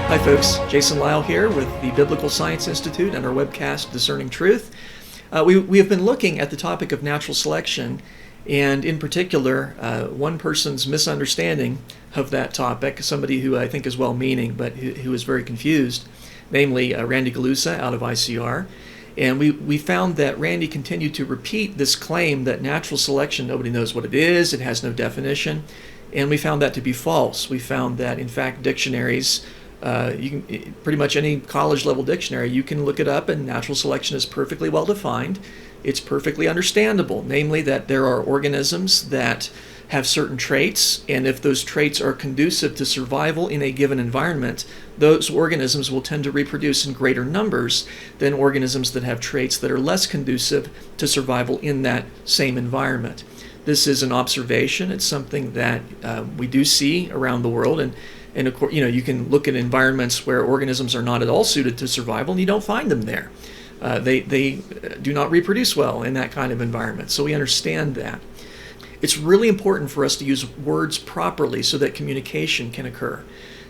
Hi folks, Jason Lyle here with the Biblical Science Institute and our webcast, Discerning Truth. We have been looking at the topic of natural selection, and in particular, one person's misunderstanding of that topic, somebody who I think is well-meaning, but who is very confused, namely Randy Guliuzza out of ICR. And we found that Randy continued to repeat this claim that natural selection, nobody knows what it is, it has no definition, and we found that to be false. We found that, in fact, dictionaries, you can pretty much any college level dictionary, you can look it up, and natural selection is perfectly well defined. It's perfectly understandable, namely that there are organisms that have certain traits, and if those traits are conducive to survival in a given environment, those organisms will tend to reproduce in greater numbers than organisms that have traits that are less conducive to survival in that same environment. This is an observation. It's something that we do see around the world, and of course, you can look at environments where organisms are not at all suited to survival, and you don't find them there. They do not reproduce well in that kind of environment, so we understand that. It's really important for us to use words properly so that communication can occur.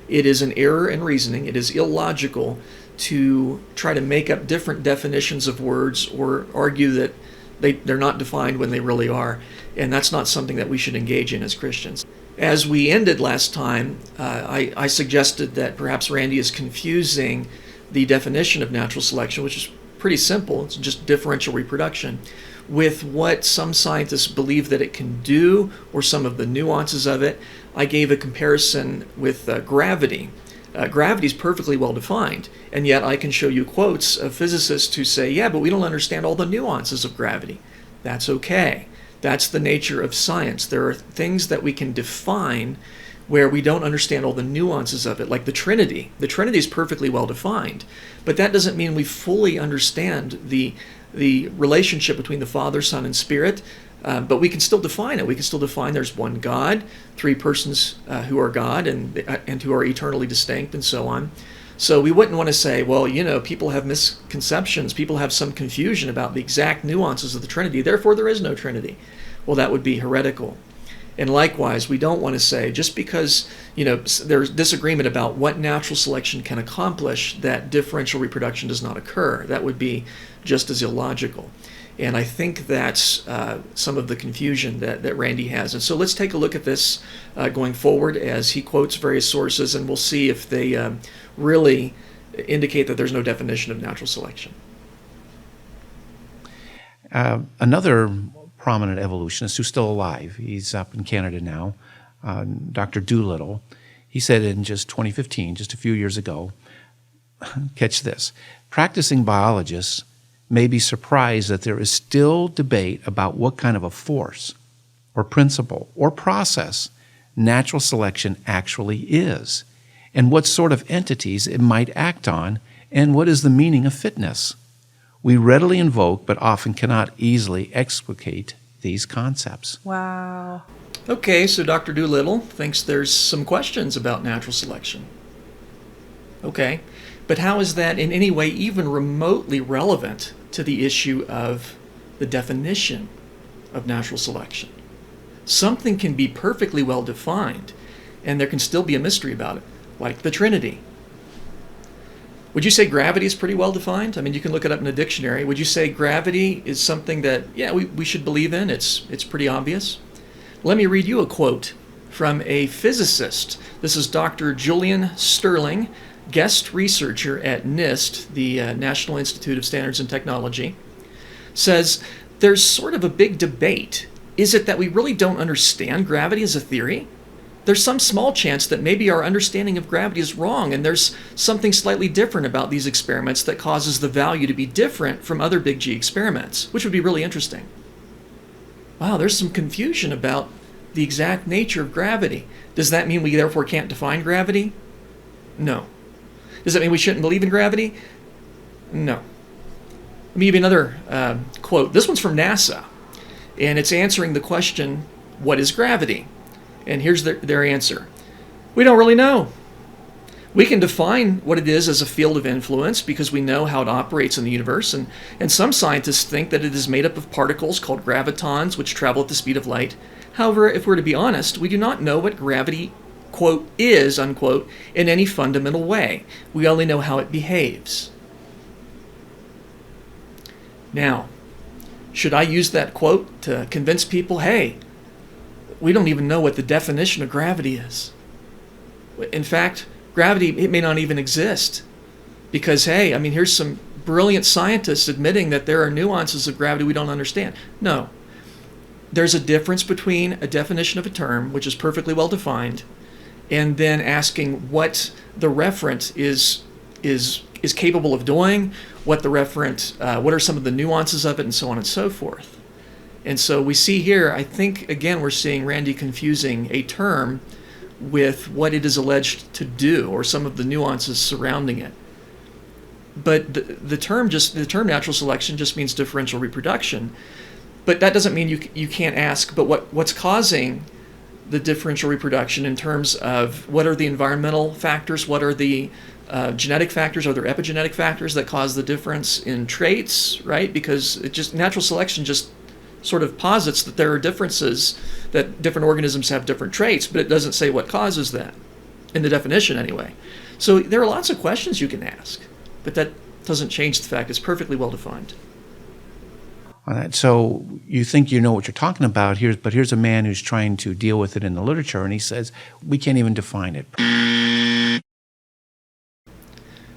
It is an error in reasoning. It is illogical to try to make up different definitions of words or argue that they're not defined when they really are, and that's not something that we should engage in as Christians. As we ended last time, I suggested that perhaps Randy is confusing the definition of natural selection, which is pretty simple, it's just differential reproduction, with what some scientists believe that it can do, or some of the nuances of it. I gave a comparison with gravity. Gravity is perfectly well defined, and yet I can show you quotes of physicists who say, yeah, but we don't understand all the nuances of gravity. That's okay. That's the nature of science. There are things that we can define where we don't understand all the nuances of it, like the Trinity. The Trinity is perfectly well defined, but that doesn't mean we fully understand the relationship between the Father, Son, and Spirit, but we can still define it. We can still define there's one God, three persons who are God and who are eternally distinct, and so on. So we wouldn't want to say, well, people have misconceptions, people have some confusion about the exact nuances of the Trinity, therefore there is no Trinity. Well, that would be heretical. And likewise, we don't want to say, just because there's disagreement about what natural selection can accomplish, that differential reproduction does not occur. That would be just as illogical. And I think that's some of the confusion that Randy has. And so let's take a look at this going forward as he quotes various sources, and we'll see if they really indicate that there's no definition of natural selection. Another prominent evolutionist who's still alive, he's up in Canada now, Dr. Doolittle, he said in just 2015, just a few years ago, catch this, practicing biologists may be surprised that there is still debate about what kind of a force or principle or process natural selection actually is, and what sort of entities it might act on, and what is the meaning of fitness. We readily invoke, but often cannot easily explicate these concepts. Wow. Okay, so Dr. Doolittle thinks there's some questions about natural selection. Okay, but how is that in any way even remotely relevant to the issue of the definition of natural selection? Something can be perfectly well defined, and there can still be a mystery about it, like the Trinity. Would you say gravity is pretty well defined? I mean, you can look it up in a dictionary. Would you say gravity is something that, we should believe in? It's pretty obvious. Let me read you a quote from a physicist. This is Dr. Julian Sterling, guest researcher at NIST, the National Institute of Standards and Technology, says, there's sort of a big debate. Is it that we really don't understand gravity as a theory? There's some small chance that maybe our understanding of gravity is wrong, and there's something slightly different about these experiments that causes the value to be different from other big G experiments, which would be really interesting. Wow, there's some confusion about the exact nature of gravity. Does that mean we therefore can't define gravity? No. Does that mean we shouldn't believe in gravity? No. Let me give you another quote. This one's from NASA, and it's answering the question, what is gravity? And here's their answer. We don't really know. We can define what it is as a field of influence because we know how it operates in the universe, and some scientists think that it is made up of particles called gravitons, which travel at the speed of light. However, if we're to be honest, we do not know what gravity, quote, is, unquote, in any fundamental way. We only know how it behaves. Now, should I use that quote to convince people, hey, we don't even know what the definition of gravity is? In fact, gravity, it may not even exist. Because, hey, I mean, here's some brilliant scientists admitting that there are nuances of gravity we don't understand. No. There's a difference between a definition of a term, which is perfectly well defined, and then asking what the referent is capable of doing, what the referent, what are some of the nuances of it, and so on and so forth. And so we see here, I think, again, we're seeing Randy confusing a term with what it is alleged to do, or some of the nuances surrounding it. But the term natural selection just means differential reproduction. But that doesn't mean you can't ask, but what's causing the differential reproduction in terms of what are the environmental factors, what are the genetic factors, are there epigenetic factors that cause the difference in traits, right? Because natural selection just sort of posits that there are differences, that different organisms have different traits, but it doesn't say what causes that, in the definition anyway. So there are lots of questions you can ask, but that doesn't change the fact it's perfectly well defined. All right, so you think you know what you're talking about here, but here's a man who's trying to deal with it in the literature, and he says, we can't even define it.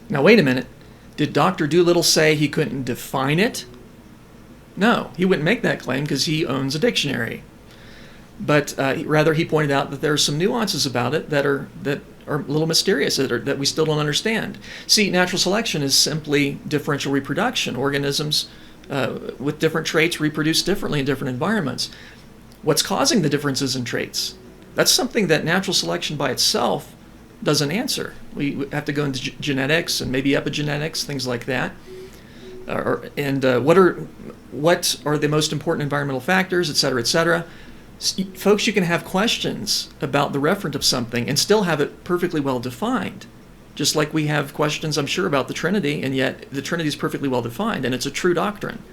Now wait a minute, did Dr. Doolittle say he couldn't define it? No, he wouldn't make that claim because he owns a dictionary. But rather, he pointed out that there are some nuances about it that are a little mysterious, that we still don't understand. See, natural selection is simply differential reproduction. Organisms with different traits reproduce differently in different environments. What's causing the differences in traits? That's something that natural selection by itself doesn't answer. We have to go into genetics and maybe epigenetics, things like that. What are the most important environmental factors, et cetera, et cetera. Folks, you can have questions about the referent of something and still have it perfectly well defined. Just like we have questions, I'm sure, about the Trinity, and yet the Trinity is perfectly well defined, and it's a true doctrine.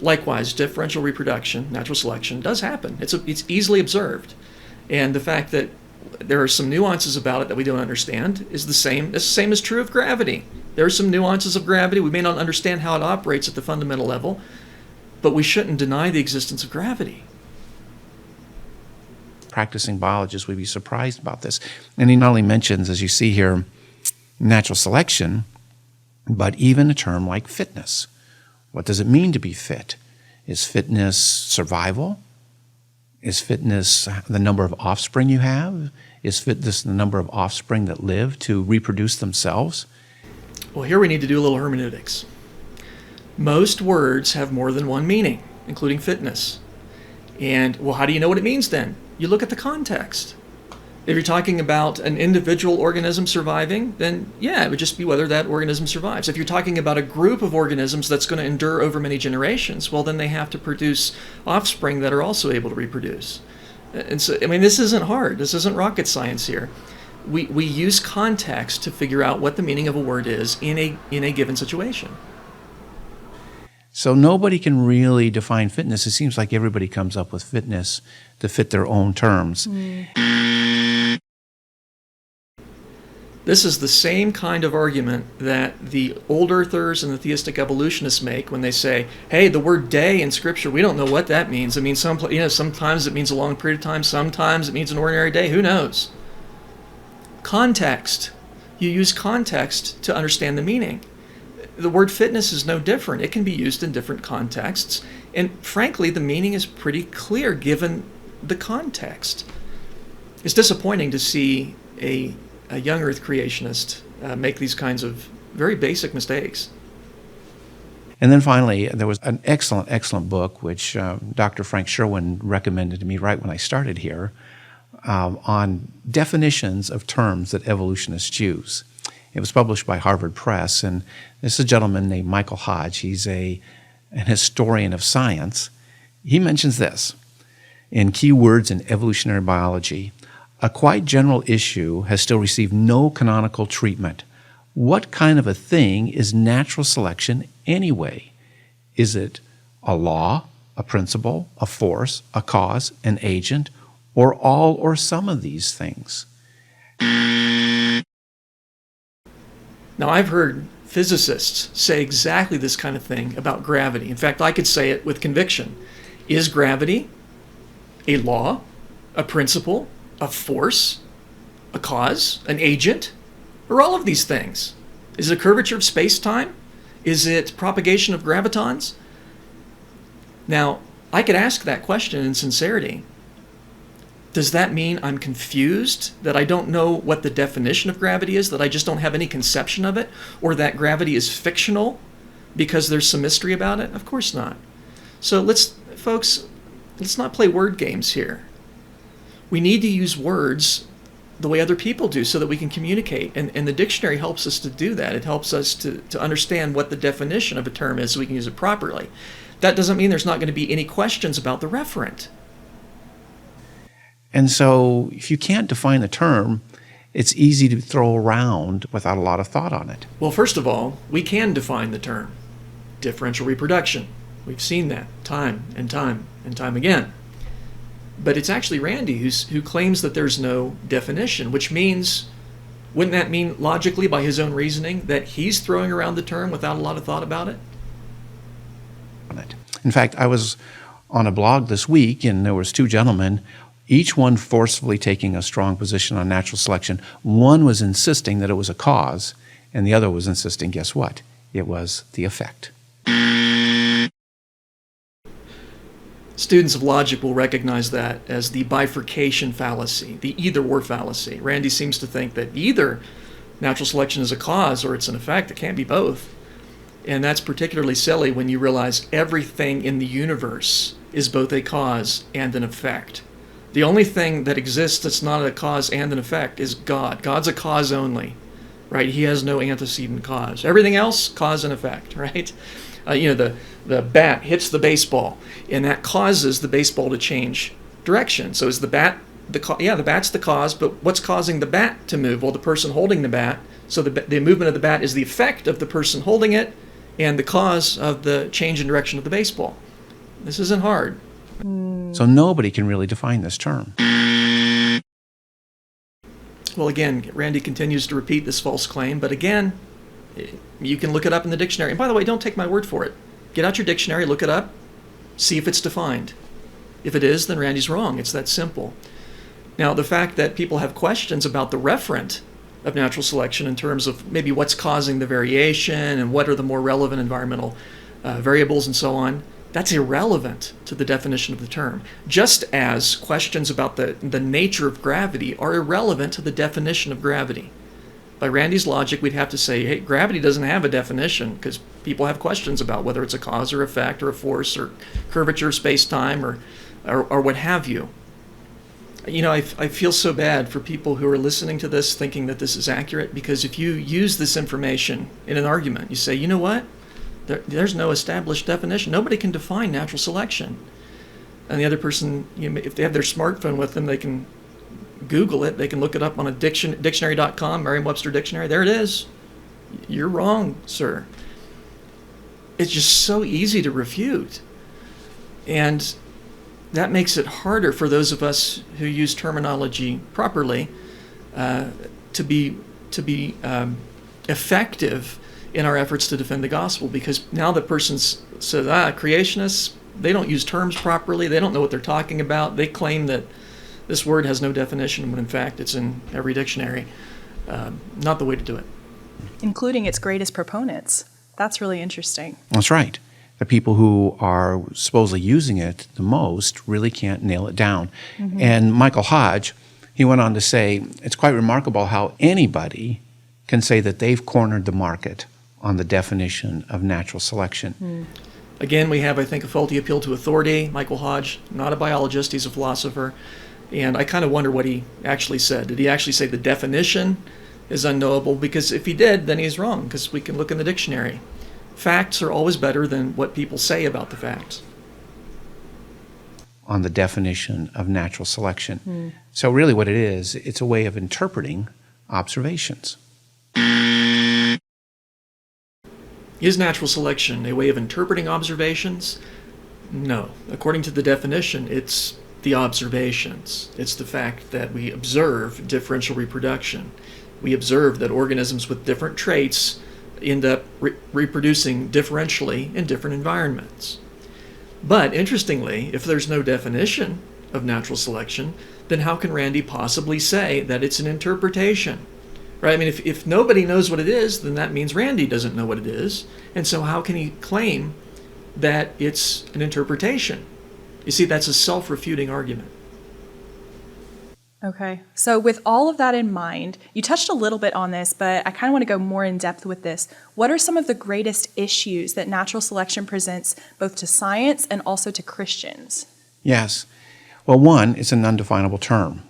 Likewise, differential reproduction, natural selection, does happen. It's easily observed. And the fact that there are some nuances about it that we don't understand is the same. The same is true of gravity. There are some nuances of gravity. We may not understand how it operates at the fundamental level, but we shouldn't deny the existence of gravity. Practicing biologists would be surprised about this. And he not only mentions, as you see here, natural selection, but even a term like fitness. What does it mean to be fit? Is fitness survival? Is fitness the number of offspring you have? Is fitness the number of offspring that live to reproduce themselves? Well, here we need to do a little hermeneutics. Most words have more than one meaning, including fitness. And, well, how do you know what it means then? You look at the context. If you're talking about an individual organism surviving, then yeah, it would just be whether that organism survives. If you're talking about a group of organisms that's going to endure over many generations, well, then they have to produce offspring that are also able to reproduce. And so, I mean, this isn't hard. This isn't rocket science here. We use context to figure out what the meaning of a word is in a given situation. So nobody can really define fitness. It seems like everybody comes up with fitness to fit their own terms. This is the same kind of argument that the old earthers and the theistic evolutionists make when they say, hey, the word day in Scripture, we don't know what that means. I mean, sometimes it means a long period of time, sometimes it means an ordinary day, who knows? Context. You use context to understand the meaning. The word fitness is no different. It can be used in different contexts. And frankly, the meaning is pretty clear given the context. It's disappointing to see a young earth creationist make these kinds of very basic mistakes. And then finally, there was an excellent book, which Dr. Frank Sherwin recommended to me right when I started here, on definitions of terms that evolutionists use. It was published by Harvard Press, and this is a gentleman named Michael Hodge. He's an historian of science. He mentions this in Key Words in Evolutionary Biology. A quite general issue has still received no canonical treatment. What kind of a thing is natural selection anyway? Is it a law, a principle, a force, a cause, an agent, or all or some of these things? Now, I've heard physicists say exactly this kind of thing about gravity. In fact, I could say it with conviction. Is gravity a law, a principle, a force, a cause, an agent, or all of these things? Is it a curvature of space-time? Is it propagation of gravitons? Now, I could ask that question in sincerity. Does that mean I'm confused, that I don't know what the definition of gravity is, that I just don't have any conception of it, or that gravity is fictional because there's some mystery about it? Of course not. So folks, let's not play word games here. We need to use words the way other people do so that we can communicate. And the dictionary helps us to do that. It helps us to understand what the definition of a term is so we can use it properly. That doesn't mean there's not going to be any questions about the referent. And so if you can't define a term, it's easy to throw around without a lot of thought on it. Well, first of all, we can define the term. Differential reproduction. We've seen that time and time and time again. But it's actually Randy who claims that there's no definition, which means, wouldn't that mean logically by his own reasoning that he's throwing around the term without a lot of thought about it? In fact, I was on a blog this week, and there was two gentlemen, each one forcefully taking a strong position on natural selection. One was insisting that it was a cause, and the other was insisting, guess what? It was the effect. Students of logic will recognize that as the bifurcation fallacy, the either-or fallacy. Randy seems to think that either natural selection is a cause or it's an effect. It can't be both. And that's particularly silly when you realize everything in the universe is both a cause and an effect. The only thing that exists that's not a cause and an effect is God. God's a cause only, right? He has no antecedent cause. Everything else, cause and effect, right? The bat hits the baseball, and that causes the baseball to change direction. So is the bat the bat's the cause, but what's causing the bat to move? Well, the person holding the bat. So the movement of the bat is the effect of the person holding it, and the cause of the change in direction of the baseball. This isn't hard. So nobody can really define this term. Well, again, Randy continues to repeat this false claim, but again, you can look it up in the dictionary. And by the way, don't take my word for it. Get out your dictionary, look it up, see if it's defined. If it is, then Randy's wrong. It's that simple. Now, the fact that people have questions about the referent of natural selection in terms of maybe what's causing the variation and what are the more relevant environmental variables and so on, that's irrelevant to the definition of the term. Just as questions about the nature of gravity are irrelevant to the definition of gravity. By Randy's logic, we'd have to say, hey, gravity doesn't have a definition because people have questions about whether it's a cause or effect or a force or curvature of space-time or what have you. You know, I feel so bad for people who are listening to this thinking that this is accurate, because if you use this information in an argument, you say, you know what? There's no established definition. Nobody can define natural selection. And the other person, if they have their smartphone with them, they can Google it. They can look it up on a dictionary.com, Merriam-Webster dictionary. There it is. You're wrong, sir. It's just so easy to refute. And that makes it harder for those of us who use terminology properly to be effective in our efforts to defend the gospel, because now the person says, creationists, they don't use terms properly. They don't know what they're talking about. They claim that this word has no definition, when in fact it's in every dictionary. Not the way to do it. Including its greatest proponents. That's really interesting. That's right. The people who are supposedly using it the most really can't nail it down. Mm-hmm. And Michael Hodge, he went on to say, it's quite remarkable how anybody can say that they've cornered the market on the definition of natural selection. Mm. Again, we have, I think, a faulty appeal to authority. Michael Hodge, not a biologist, he's a philosopher. And I kind of wonder what he actually said. Did he actually say the definition is unknowable, because if he did, then he's wrong, because we can look in the dictionary. Facts are always better than what people say about the facts. On the definition of natural selection. So really what it is, it's a way of interpreting observations. Is natural selection a way of interpreting observations? No. According to the definition, it's the observations. It's the fact that we observe differential reproduction. We observe that organisms with different traits end up reproducing differentially in different environments. But interestingly, if there's no definition of natural selection, then how can Randy possibly say that it's an interpretation? Right? I mean, if nobody knows what it is, then that means Randy doesn't know what it is. And so how can he claim that it's an interpretation? You see, that's a self-refuting argument. Okay. So with all of that in mind, you touched a little bit on this, but I kind of want to go more in depth with this. What are some of the greatest issues that natural selection presents both to science and also to Christians? Yes. Well, one, it's an undefinable term.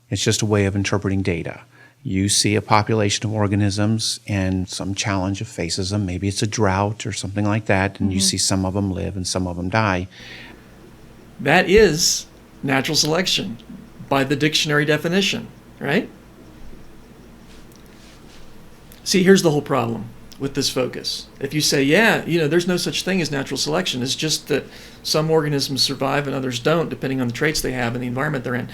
It's just a way of interpreting data. You see a population of organisms and some challenge faces them. Maybe it's a drought or something like that, and you see some of them live and some of them die. That is natural selection by the dictionary definition, right? See, here's the whole problem with this focus. If you say, yeah, there's no such thing as natural selection, it's just that some organisms survive and others don't, depending on the traits they have and the environment they're in.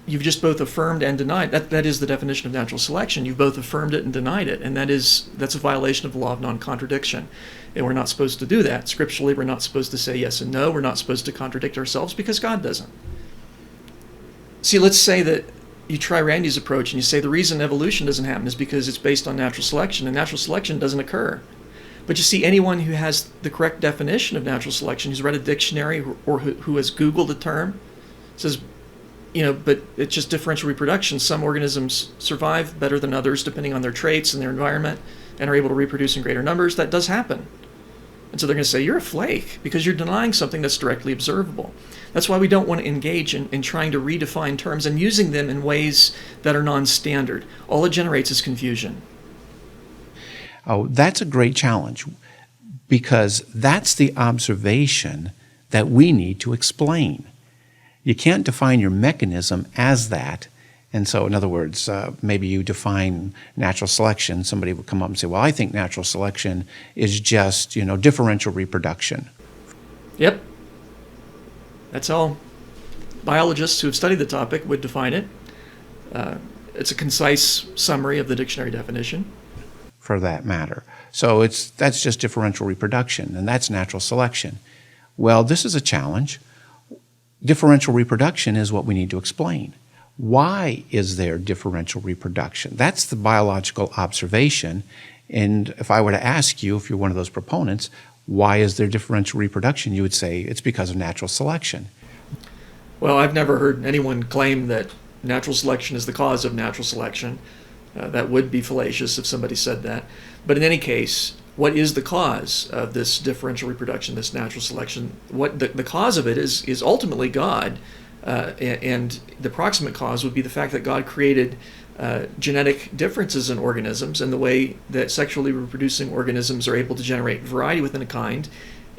You've just both affirmed and denied. That is the definition of natural selection. You've both affirmed it and denied it, and that's a violation of the law of non-contradiction. And we're not supposed to do that. Scripturally, we're not supposed to say yes and no. We're not supposed to contradict ourselves because God doesn't. See, let's say that you try Randy's approach and you say the reason evolution doesn't happen is because it's based on natural selection, and natural selection doesn't occur. But you see, anyone who has the correct definition of natural selection, who's read a dictionary or who has Googled a term, says, but it's just differential reproduction. Some organisms survive better than others depending on their traits and their environment and are able to reproduce in greater numbers. That does happen. And so they're going to say, you're a flake because you're denying something that's directly observable. That's why we don't want to engage in trying to redefine terms and using them in ways that are non-standard. All it generates is confusion. Oh, that's a great challenge, because that's the observation that we need to explain. You can't define your mechanism as that. And so, in other words, maybe you define natural selection. Somebody would come up and say, well, I think natural selection is just, differential reproduction. Yep. That's how biologists who have studied the topic would define it. It's a concise summary of the dictionary definition. For that matter. So that's just differential reproduction, and that's natural selection. Well, this is a challenge. Differential reproduction is what we need to explain. Why is there differential reproduction? That's the biological observation. And if I were to ask you, if you're one of those proponents, why is there differential reproduction, you would say it's because of natural selection. Well, I've never heard anyone claim that natural selection is the cause of natural selection. That would be fallacious if somebody said that. But in any case, what is the cause of this differential reproduction, this natural selection? What the cause of it is ultimately God, and the proximate cause would be the fact that God created genetic differences in organisms and the way that sexually reproducing organisms are able to generate variety within a kind,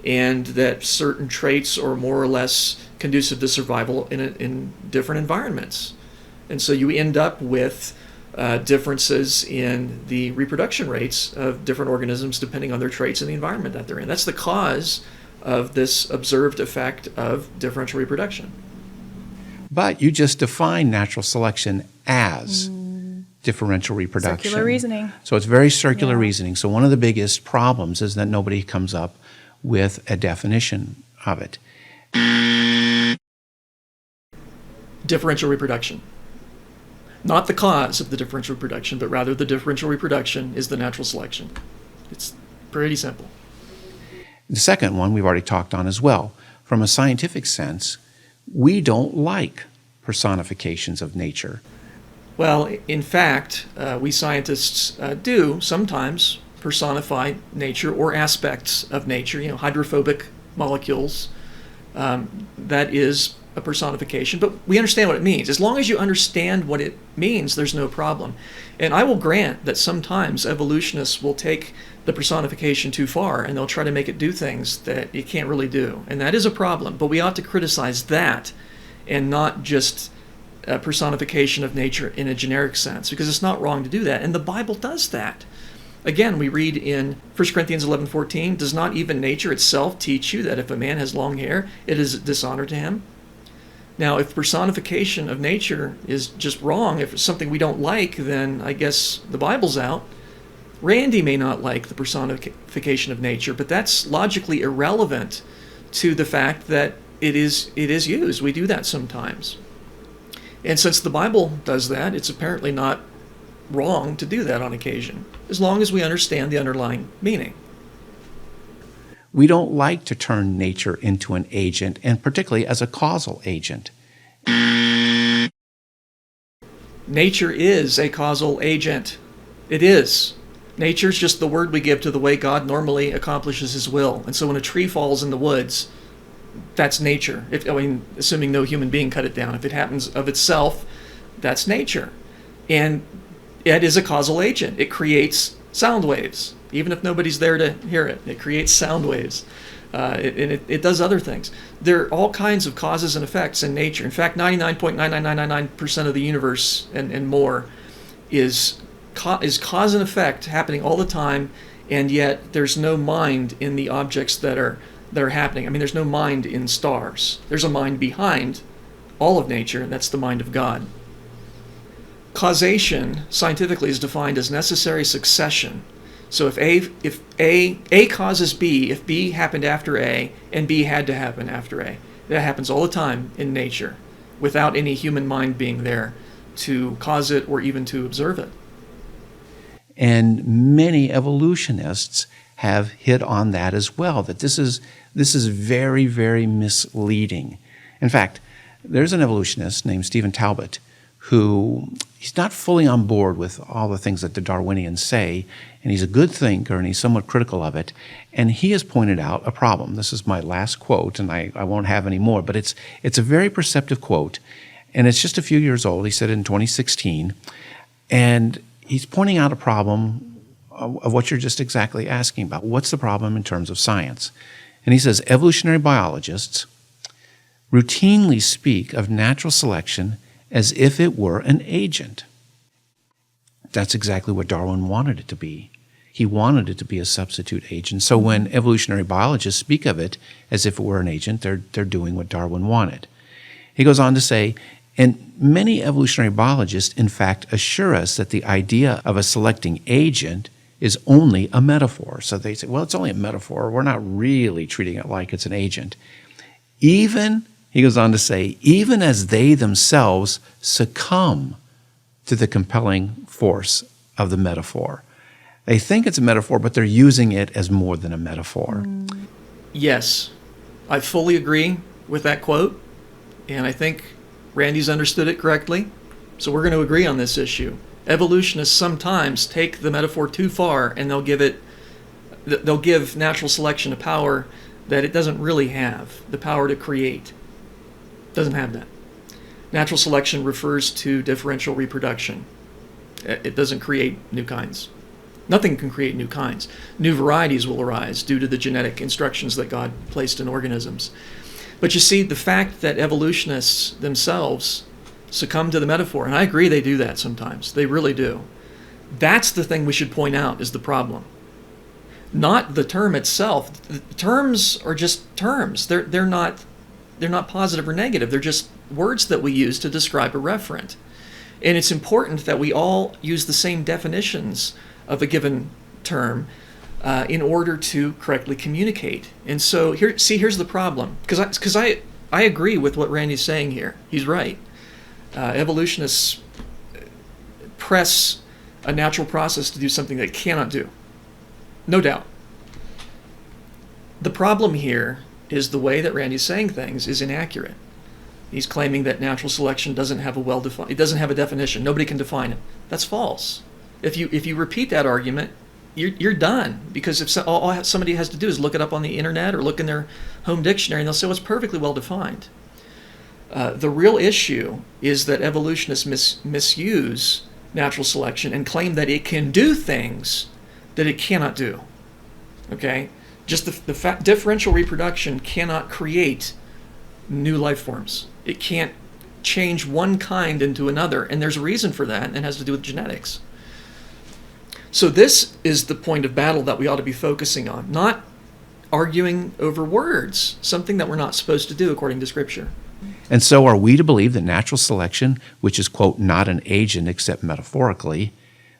and that certain traits are more or less conducive to survival in different environments. And so you end up with differences in the reproduction rates of different organisms depending on their traits and the environment that they're in. That's the cause of this observed effect of differential reproduction. But you just define natural selection as differential reproduction. Circular reasoning. So it's very circular reasoning. So one of the biggest problems is that nobody comes up with a definition of it. Differential reproduction. Not the cause of the differential reproduction, but rather the differential reproduction is the natural selection. It's pretty simple. The second one we've already talked on as well. From a scientific sense, we don't like personifications of nature. Well, in fact, we scientists do sometimes personify nature or aspects of nature, hydrophobic molecules. That is a personification, but we understand what it means. As long as you understand what it means, there's no problem. And I will grant that sometimes evolutionists will take the personification too far, and they'll try to make it do things that it can't really do. And that is a problem, but we ought to criticize that and not just a personification of nature in a generic sense, because it's not wrong to do that. And the Bible does that. Again, we read in 1 Corinthians 11:14, does not even nature itself teach you that if a man has long hair, it is a dishonor to him? Now, if personification of nature is just wrong, if it's something we don't like, then I guess the Bible's out. Randy may not like the personification of nature, but that's logically irrelevant to the fact that it is used. We do that sometimes. And since the Bible does that, it's apparently not wrong to do that on occasion, as long as we understand the underlying meaning. We don't like to turn nature into an agent, and particularly as a causal agent. Nature is a causal agent. It is. Nature's just the word we give to the way God normally accomplishes his will. And so when a tree falls in the woods, that's nature. Assuming no human being cut it down. If it happens of itself, that's nature. And it is a causal agent. It creates sound waves. Even if nobody's there to hear it, it creates sound waves. It does other things. There are all kinds of causes and effects in nature. In fact, 99.99999% of the universe and more is cause and effect happening all the time, and yet there's no mind in the objects that are happening. There's no mind in stars. There's a mind behind all of nature, and that's the mind of God. Causation, scientifically, is defined as necessary succession. So if A causes B, if B happened after A, and B had to happen after A. That happens all the time in nature, without any human mind being there to cause it or even to observe it. And many evolutionists have hit on that as well, that this is very, very misleading. In fact, there's an evolutionist named Stephen Talbot who he's not fully on board with all the things that the Darwinians say, and he's a good thinker and he's somewhat critical of it, and he has pointed out a problem. This is my last quote, and I won't have any more, but it's a very perceptive quote, and it's just a few years old. He said it in 2016, and he's pointing out a problem of what you're just exactly asking about. What's the problem in terms of science? And he says, evolutionary biologists routinely speak of natural selection as if it were an agent. That's exactly what Darwin wanted it to be. He wanted it to be a substitute agent. So when evolutionary biologists speak of it as if it were an agent, they're doing what Darwin wanted. He goes on to say, and many evolutionary biologists, in fact, assure us that the idea of a selecting agent is only a metaphor. So they say, well, it's only a metaphor. We're not really treating it like it's an agent. He goes on to say, even as they themselves succumb to the compelling force of the metaphor. They think it's a metaphor, but they're using it as more than a metaphor. Yes, I fully agree with that quote, and I think Randy's understood it correctly. So we're going to agree on this issue. Evolutionists sometimes take the metaphor too far, and they'll give natural selection a power that it doesn't really have, the power to create. Doesn't have that. Natural selection refers to differential reproduction. It doesn't create new kinds. Nothing can create new kinds. New varieties will arise due to the genetic instructions that God placed in organisms. But you see, the fact that evolutionists themselves succumb to the metaphor, and I agree they do that sometimes. They really do. That's the thing we should point out is the problem. Not the term itself. The terms are just terms. They're not positive or negative. They're just words that we use to describe a referent. And it's important that we all use the same definitions of a given term in order to correctly communicate. And so here's the problem. Because I agree with what Randy's saying here. He's right. Evolutionists press a natural process to do something they cannot do. No doubt. The problem here is the way that Randy's saying things is inaccurate. He's claiming that natural selection doesn't have a definition. Nobody can define it. That's false. If you repeat that argument, you're done. Because if all somebody has to do is look it up on the internet or look in their home dictionary, and they'll say, well, it's perfectly well defined. The real issue is that evolutionists misuse natural selection and claim that it can do things that it cannot do. Okay? Just the fact differential reproduction cannot create new life forms. It can't change one kind into another, and there's a reason for that, and it has to do with genetics. So this is the point of battle that we ought to be focusing on, not arguing over words, something that we're not supposed to do according to Scripture. And so are we to believe that natural selection, which is, quote, not an agent except metaphorically,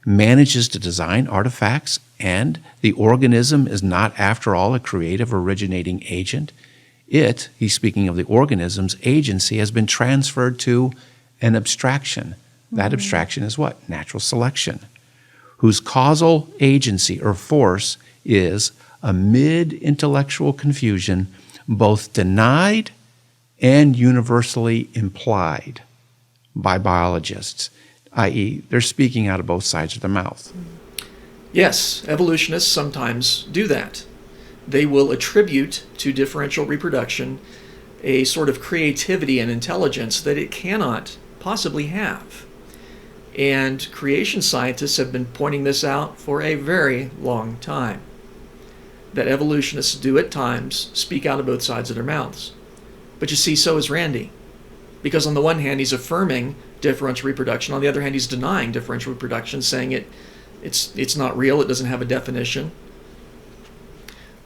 manages to design artifacts, and the organism is not, after all, a creative originating agent? It, he's speaking of the organism's agency, has been transferred to an abstraction. That abstraction is what? Natural selection, whose causal agency or force is, amid intellectual confusion, both denied and universally implied by biologists, i.e., they're speaking out of both sides of their mouth. Yes, evolutionists sometimes do that. They will attribute to differential reproduction a sort of creativity and intelligence that it cannot possibly have. And creation scientists have been pointing this out for a very long time, that evolutionists do at times speak out of both sides of their mouths. But you see, so is Randy. Because on the one hand, he's affirming differential reproduction. On the other hand, he's denying differential reproduction, saying it's not real, it doesn't have a definition.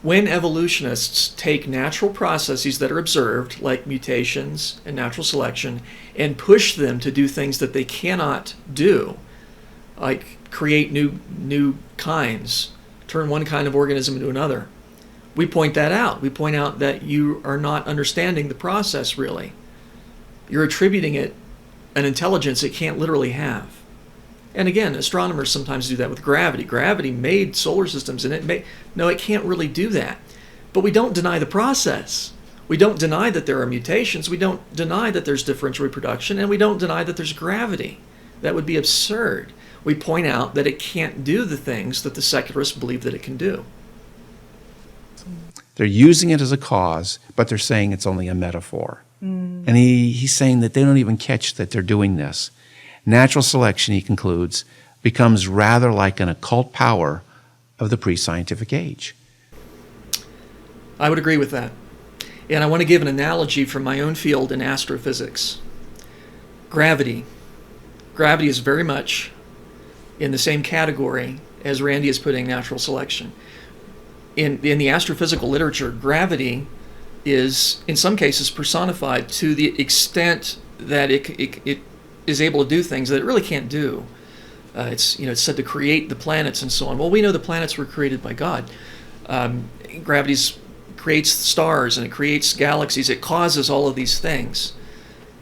When evolutionists take natural processes that are observed, like mutations and natural selection, and push them to do things that they cannot do, like create new kinds, turn one kind of organism into another, we point that out. We point out that you are not understanding the process really. You're attributing it an intelligence it can't literally have. And again, astronomers sometimes do that with gravity. Gravity made solar systems, and it can't really do that. But we don't deny the process. We don't deny that there are mutations. We don't deny that there's differential reproduction, and we don't deny that there's gravity. That would be absurd. We point out that it can't do the things that the secularists believe that it can do. They're using it as a cause, but they're saying it's only a metaphor. And he's saying that they don't even catch that they're doing this. Natural selection, he concludes, becomes rather like an occult power of the pre-scientific age. I would agree with that. And I want to give an analogy from my own field in astrophysics. Gravity. Gravity is very much in the same category as Randy is putting natural selection. In the astrophysical literature, gravity is, in some cases, personified to the extent that it is able to do things that it really can't do. It's said to create the planets and so on. Well, we know the planets were created by God. Gravity creates stars and it creates galaxies. It causes all of these things.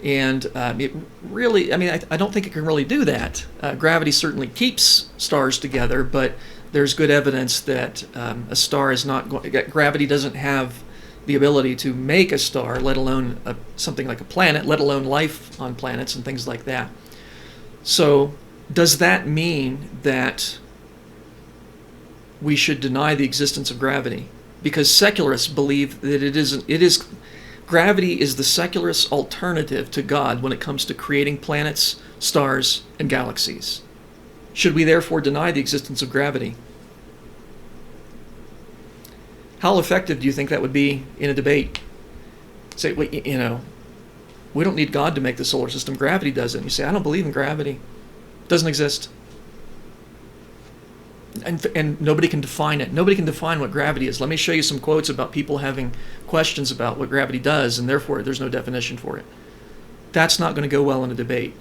And it really, I don't think it can really do that. Gravity certainly keeps stars together, but there's good evidence that a star is not going. Gravity doesn't have the ability to make a star, let alone something like a planet, let alone life on planets and things like that. So does that mean that we should deny the existence of gravity? Because secularists believe that gravity is the secularist alternative to God when it comes to creating planets, stars, and galaxies. Should we therefore deny the existence of gravity? How effective do you think that would be in a debate? Say, we don't need God to make the solar system. Gravity does it. And you say, I don't believe in gravity. It doesn't exist. And nobody can define it. Nobody can define what gravity is. Let me show you some quotes about people having questions about what gravity does, and therefore there's no definition for it. That's not going to go well in a debate.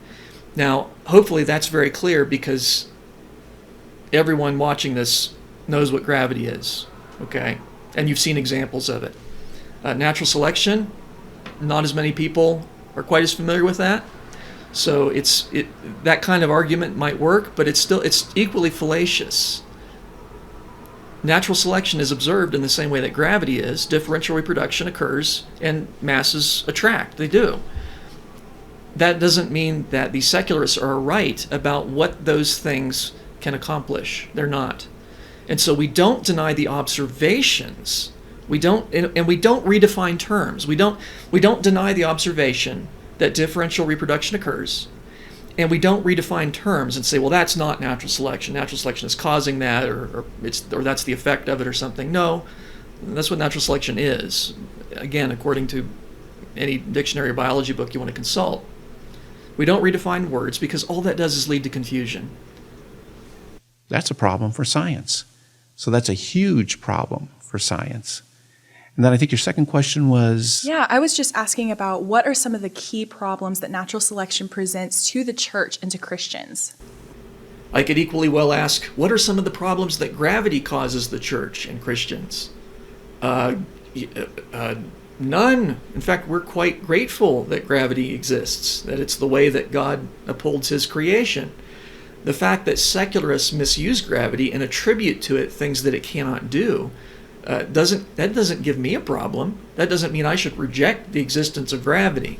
Now, hopefully that's very clear because everyone watching this knows what gravity is, okay? And you've seen examples of it. Natural selection, not as many people are quite as familiar with that. So that kind of argument might work, but it's equally fallacious. Natural selection is observed in the same way that gravity is. Differential reproduction occurs and masses attract. They do. That doesn't mean that the secularists are right about what those things can accomplish. They're not. And so we don't deny the observations. We don't redefine terms. We don't deny the observation that differential reproduction occurs. And we don't redefine terms and say, well, that's not natural selection. Natural selection is causing that, or that's the effect of it or something. No, that's what natural selection is. Again, according to any dictionary or biology book you want to consult. We don't redefine words because all that does is lead to confusion. That's a problem for science. So that's a huge problem for science. And then I think your second question was... Yeah, I was just asking about what are some of the key problems that natural selection presents to the church and to Christians? I could equally well ask, what are some of the problems that gravity causes the church and Christians? None. In fact, we're quite grateful that gravity exists, that it's the way that God upholds his creation. The fact that secularists misuse gravity and attribute to it things that it cannot do, doesn't give me a problem. That doesn't mean I should reject the existence of gravity.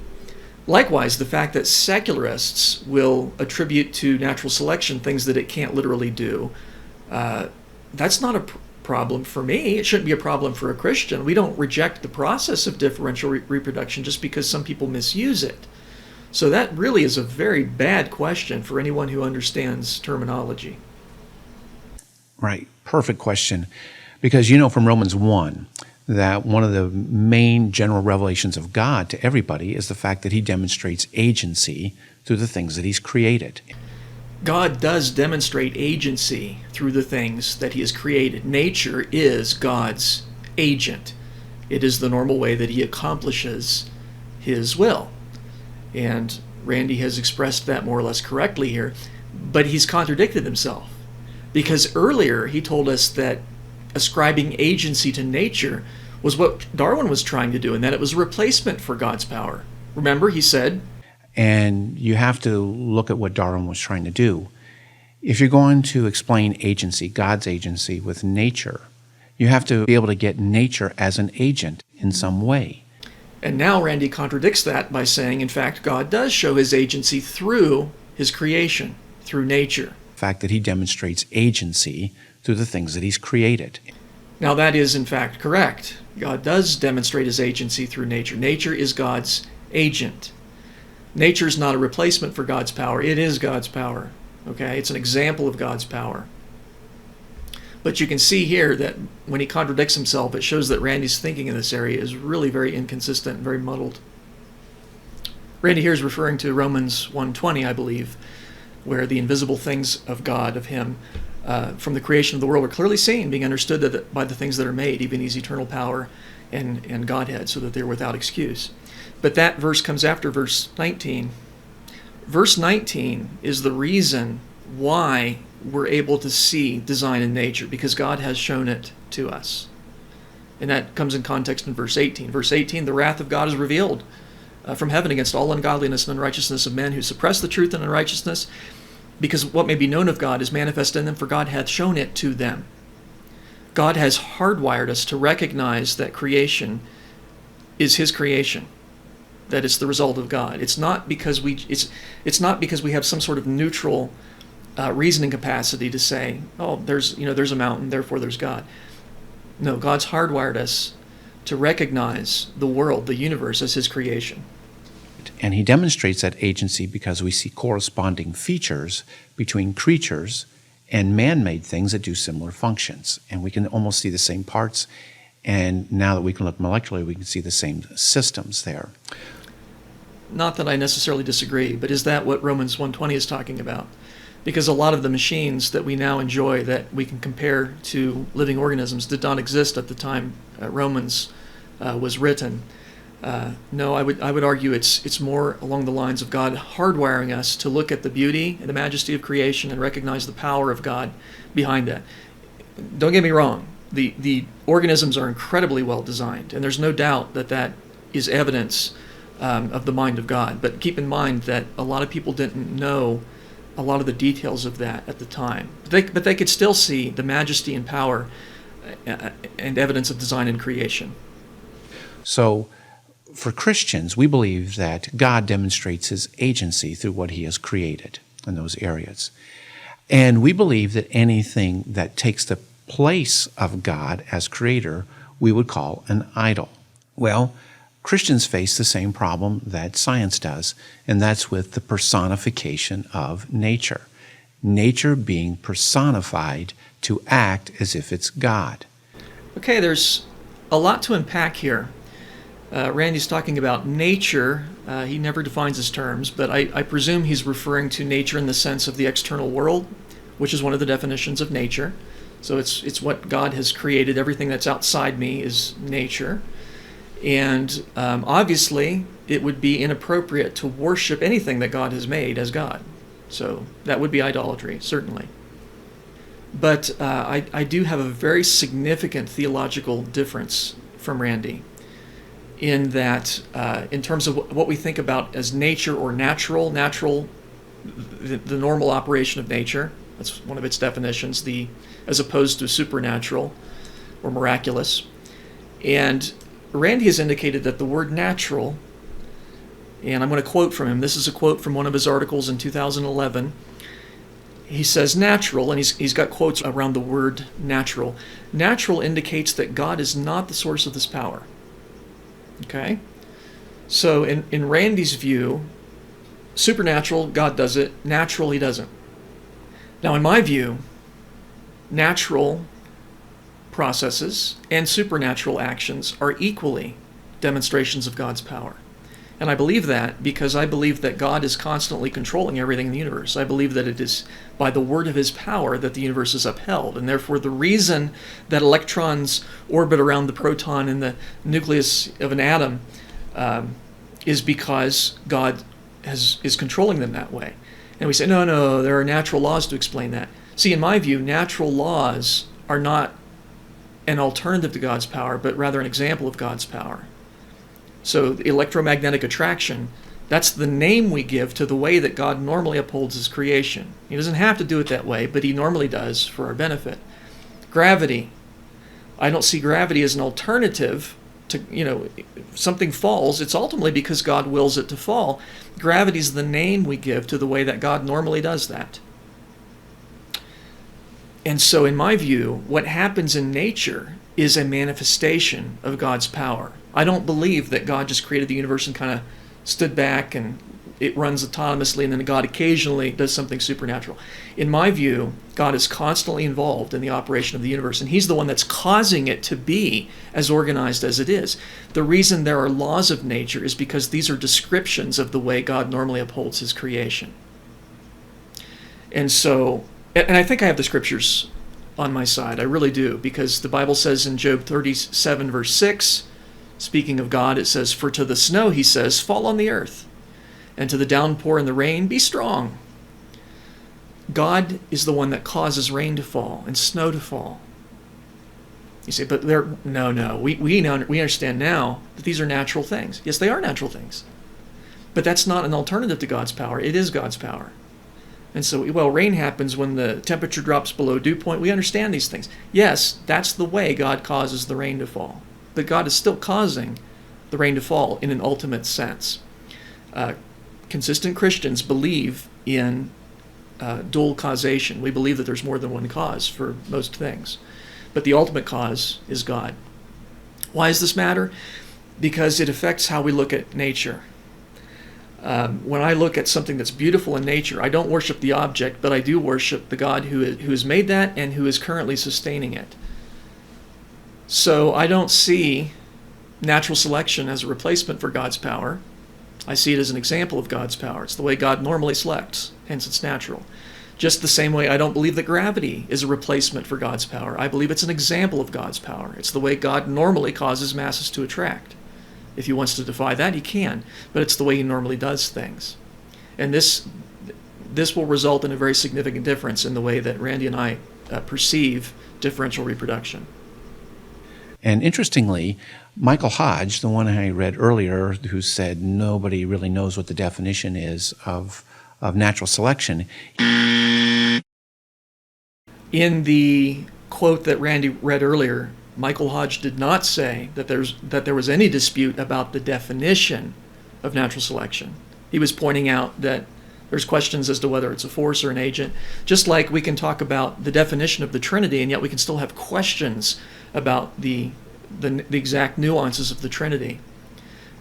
Likewise, the fact that secularists will attribute to natural selection things that it can't literally do, that's not a problem for me. It shouldn't be a problem for a Christian. We don't reject the process of differential reproduction just because some people misuse it. So that really is a very bad question for anyone who understands terminology. Right. Perfect question. Because you know from Romans 1 that one of the main general revelations of God to everybody is the fact that he demonstrates agency through the things that he's created. God does demonstrate agency through the things that he has created. Nature is God's agent. It is the normal way that he accomplishes his will. And Randy has expressed that more or less correctly here, but he's contradicted himself. Because earlier he told us that ascribing agency to nature was what Darwin was trying to do, and that it was a replacement for God's power. Remember, he said... And you have to look at what Darwin was trying to do. If you're going to explain agency, God's agency, with nature, you have to be able to get nature as an agent in some way. And now Randy contradicts that by saying, in fact, God does show his agency through his creation, through nature. The fact that he demonstrates agency through the things that he's created. Now that is, in fact, correct. God does demonstrate his agency through nature. Nature is God's agent. Nature is not a replacement for God's power. It is God's power. Okay? It's an example of God's power. But you can see here that when he contradicts himself, it shows that Randy's thinking in this area is really very inconsistent and very muddled. Randy here is referring to Romans 1:20, I believe, where the invisible things of God, of him, from the creation of the world are clearly seen, being understood by the things that are made, even his eternal power and Godhead, so that they're without excuse. But that verse comes after verse 19. Verse 19 is the reason why we're able to see design in nature, because God has shown it to us. And that comes in context in verse 18. Verse 18, the wrath of God is revealed from heaven against all ungodliness and unrighteousness of men who suppress the truth and unrighteousness, because what may be known of God is manifest in them, for God hath shown it to them. God has hardwired us to recognize that creation is his creation, that it's the result of God. It's not because we have some sort of neutral reasoning capacity to say, oh, there's a mountain, therefore there's God. No, God's hardwired us to recognize the world, the universe, as his creation. And he demonstrates that agency because we see corresponding features between creatures and man-made things that do similar functions. And we can almost see the same parts. And now that we can look molecularly, we can see the same systems there. Not that I necessarily disagree, but is that what Romans 1:20 is talking about? Because a lot of the machines that we now enjoy that we can compare to living organisms did not exist at the time Romans was written. No, I would argue it's more along the lines of God hardwiring us to look at the beauty and the majesty of creation and recognize the power of God behind that. Don't get me wrong, the organisms are incredibly well designed, and there's no doubt that is evidence of the mind of God. But keep in mind that a lot of people didn't know a lot of the details of that at the time. But they could still see the majesty and power and evidence of design and creation. So, for Christians, we believe that God demonstrates his agency through what he has created in those areas. And we believe that anything that takes the place of God as creator we would call an idol. Well, Christians face the same problem that science does, and that's with the personification of nature. Nature being personified to act as if it's God. Okay, there's a lot to unpack here. Randy's talking about nature. He never defines his terms, but I presume he's referring to nature in the sense of the external world, which is one of the definitions of nature. So it's what God has created. Everything that's outside me is nature. And obviously, it would be inappropriate to worship anything that God has made as God. So that would be idolatry, certainly. But I do have a very significant theological difference from Randy in that, in terms of what we think about as nature or natural, the normal operation of nature. That's one of its definitions, as opposed to supernatural or miraculous. And Randy has indicated that the word natural, and I'm going to quote from him. This is a quote from one of his articles in 2011. He says natural, and he's got quotes around the word natural. Natural indicates that God is not the source of this power. Okay? So in Randy's view, supernatural, God does it. Natural, he doesn't. Now, in my view, natural processes and supernatural actions are equally demonstrations of God's power. And I believe that because I believe that God is constantly controlling everything in the universe. I believe that it is by the word of his power that the universe is upheld. And therefore, the reason that electrons orbit around the proton in the nucleus of an atom is because God is controlling them that way. And we say, no, there are natural laws to explain that. See, in my view, natural laws are not an alternative to God's power, but rather an example of God's power. So electromagnetic attraction, that's the name we give to the way that God normally upholds his creation. He doesn't have to do it that way, but he normally does for our benefit. Gravity. I don't see gravity as an alternative to, if something falls, it's ultimately because God wills it to fall. Gravity is the name we give to the way that God normally does that. And so in my view, what happens in nature is a manifestation of God's power. I don't believe that God just created the universe and kind of stood back and it runs autonomously and then God occasionally does something supernatural. In my view, God is constantly involved in the operation of the universe, and he's the one that's causing it to be as organized as it is. The reason there are laws of nature is because these are descriptions of the way God normally upholds his creation. And I think I have the scriptures on my side. I really do, because the Bible says in Job 37, verse 6, speaking of God, it says, "For to the snow," he says, "fall on the earth, and to the downpour and the rain, be strong." God is the one that causes rain to fall and snow to fall. You say, but no. We understand now that these are natural things. Yes, they are natural things. But that's not an alternative to God's power. It is God's power. And so, rain happens when the temperature drops below dew point. We understand these things. Yes, that's the way God causes the rain to fall. But God is still causing the rain to fall in an ultimate sense. Consistent Christians believe in dual causation. We believe that there's more than one cause for most things. But the ultimate cause is God. Why does this matter? Because it affects how we look at nature. When I look at something that's beautiful in nature, I don't worship the object, but I do worship the God who has made that and who is currently sustaining it. So I don't see natural selection as a replacement for God's power. I see it as an example of God's power. It's the way God normally selects, hence it's natural. Just the same way I don't believe that gravity is a replacement for God's power. I believe it's an example of God's power. It's the way God normally causes masses to attract. If he wants to defy that, he can, but it's the way he normally does things. And this will result in a very significant difference in the way that Randy and I perceive differential reproduction. And interestingly, Michael Hodge, the one I read earlier, who said nobody really knows what the definition is of natural selection. In the quote that Randy read earlier, Michael Hodge did not say that there was any dispute about the definition of natural selection. He was pointing out that There's questions as to whether it's a force or an agent. Just like we can talk about the definition of the Trinity, and yet we can still have questions about the exact nuances of the Trinity.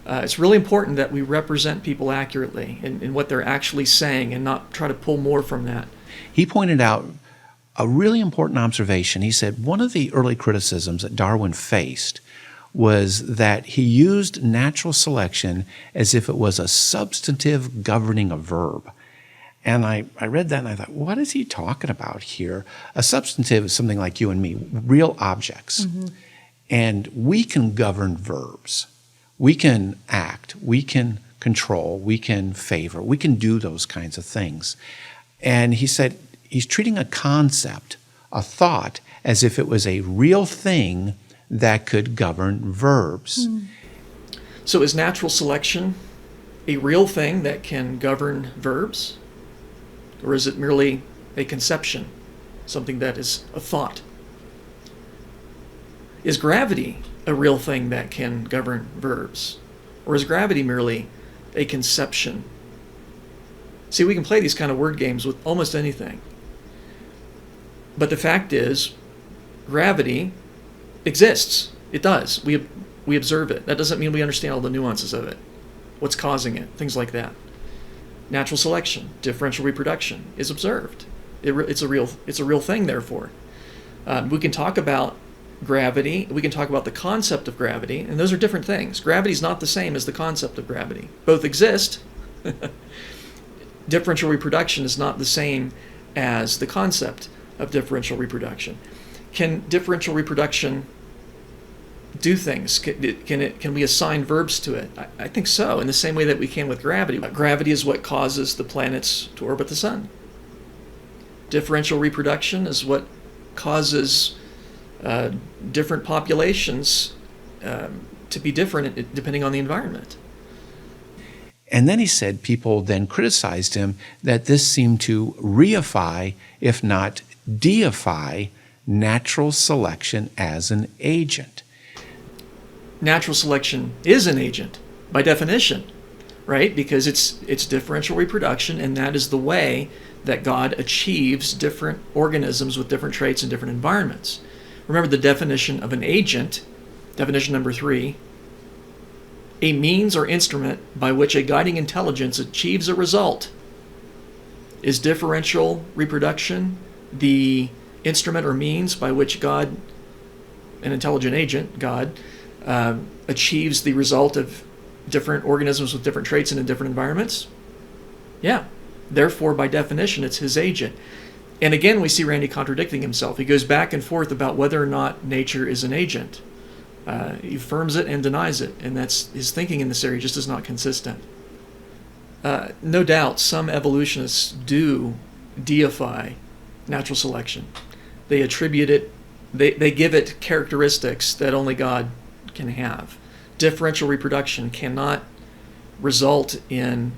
It's really important that we represent people accurately in what they're actually saying and not try to pull more from that. He pointed out a really important observation. He said one of the early criticisms that Darwin faced was that he used natural selection as if it was a substantive governing a verb. And I read that and I thought, what is he talking about here? A substantive is something like you and me, real objects. Mm-hmm. And we can govern verbs. We can act. We can control. We can favor. We can do those kinds of things. And he said he's treating a concept, a thought, as if it was a real thing that could govern verbs. Mm. So is natural selection a real thing that can govern verbs? Or is it merely a conception, something that is a thought? Is gravity a real thing that can govern verbs? Or is gravity merely a conception? See, we can play these kind of word games with almost anything. But the fact is, gravity exists. It does. We observe it. That doesn't mean we understand all the nuances of it, what's causing it, things like that. Natural selection, differential reproduction is observed. It's a real thing, therefore. We can talk about gravity. We can talk about the concept of gravity, and those are different things. Gravity is not the same as the concept of gravity. Both exist. Differential reproduction is not the same as the concept of differential reproduction. Can differential reproduction do things? Can we assign verbs to it? I think so, in the same way that we can with gravity. Gravity is what causes the planets to orbit the sun. Differential reproduction is what causes different populations to be different depending on the environment. And then he said people then criticized him that this seemed to reify, if not deify, natural selection as an agent. Natural selection is an agent by definition, right? Because it's differential reproduction, and that is the way that God achieves different organisms with different traits in different environments. Remember the definition of an agent, definition number 3, a means or instrument by which a guiding intelligence achieves a result. Is differential reproduction the instrument or means by which God, an intelligent agent, God, achieves the result of different organisms with different traits and in different environments? Yeah. Therefore, by definition, it's his agent. And again, we see Randy contradicting himself. He goes back and forth about whether or not nature is an agent. He affirms it and denies it, and that's his thinking in this area just is not consistent. No doubt, some evolutionists do deify natural selection. They attribute it, they give it characteristics that only God can have. Differential reproduction cannot result in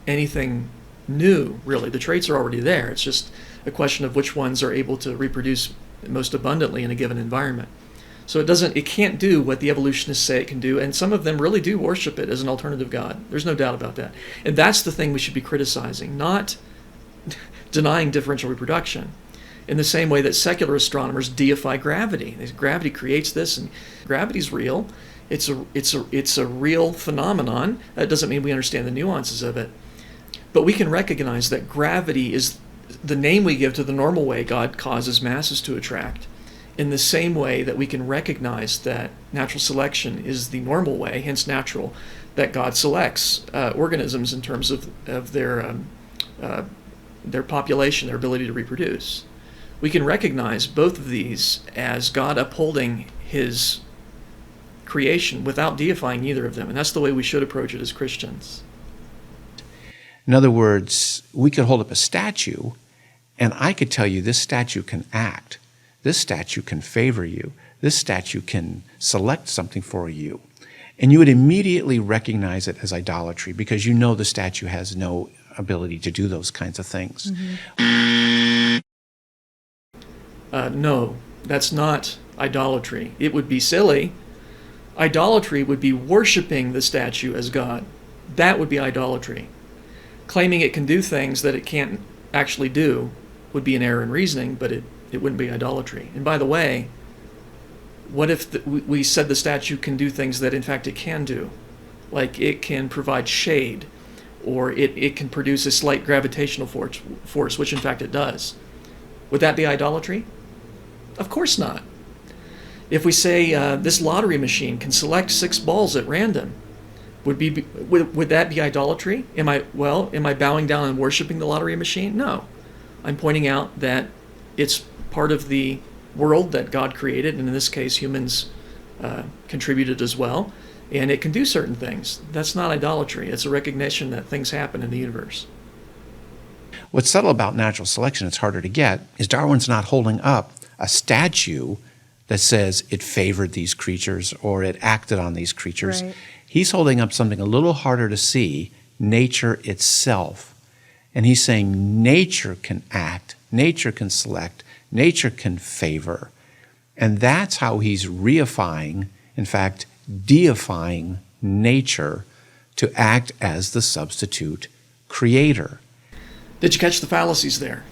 anything new, really. The traits are already there. It's just a question of which ones are able to reproduce most abundantly in a given environment. So it can't do what the evolutionists say it can do, and some of them really do worship it as an alternative God. There's no doubt about that. And that's the thing we should be criticizing, not denying differential reproduction. In the same way that secular astronomers deify gravity. Gravity creates this, and gravity's real. It's a real phenomenon. That doesn't mean we understand the nuances of it. But we can recognize that gravity is the name we give to the normal way God causes masses to attract. In the same way that we can recognize that natural selection is the normal way, hence natural, that God selects organisms in terms of their population, their ability to reproduce. We can recognize both of these as God upholding his creation without deifying either of them, and that's the way we should approach it as Christians. In other words, we could hold up a statue, and I could tell you this statue can act. This statue can favor you. This statue can select something for you. And you would immediately recognize it as idolatry because you know the statue has no ability to do those kinds of things. Mm-hmm. No, that's not idolatry. It would be silly. Idolatry would be worshiping the statue as God. That would be idolatry. claiming it can do things that it can't actually do would be an error in reasoning, but it wouldn't be idolatry. And by the way, what if we said the statue can do things that in fact it can do? Like it can provide shade, or it can produce a slight gravitational force, which in fact it does. Would that be idolatry? Of course not. If we say this lottery machine can select 6 balls at random, would that be idolatry? Am I bowing down and worshiping the lottery machine? No. I'm pointing out that it's part of the world that God created, and in this case humans contributed as well, and it can do certain things. That's not idolatry. It's a recognition that things happen in the universe. What's subtle about natural selection, it's harder to get, is Darwin's not holding up a statue that says it favored these creatures or it acted on these creatures. Right. He's holding up something a little harder to see, nature itself. And he's saying nature can act, nature can select, nature can favor. And that's how he's reifying, in fact, deifying nature to act as the substitute creator. Did you catch the fallacies there?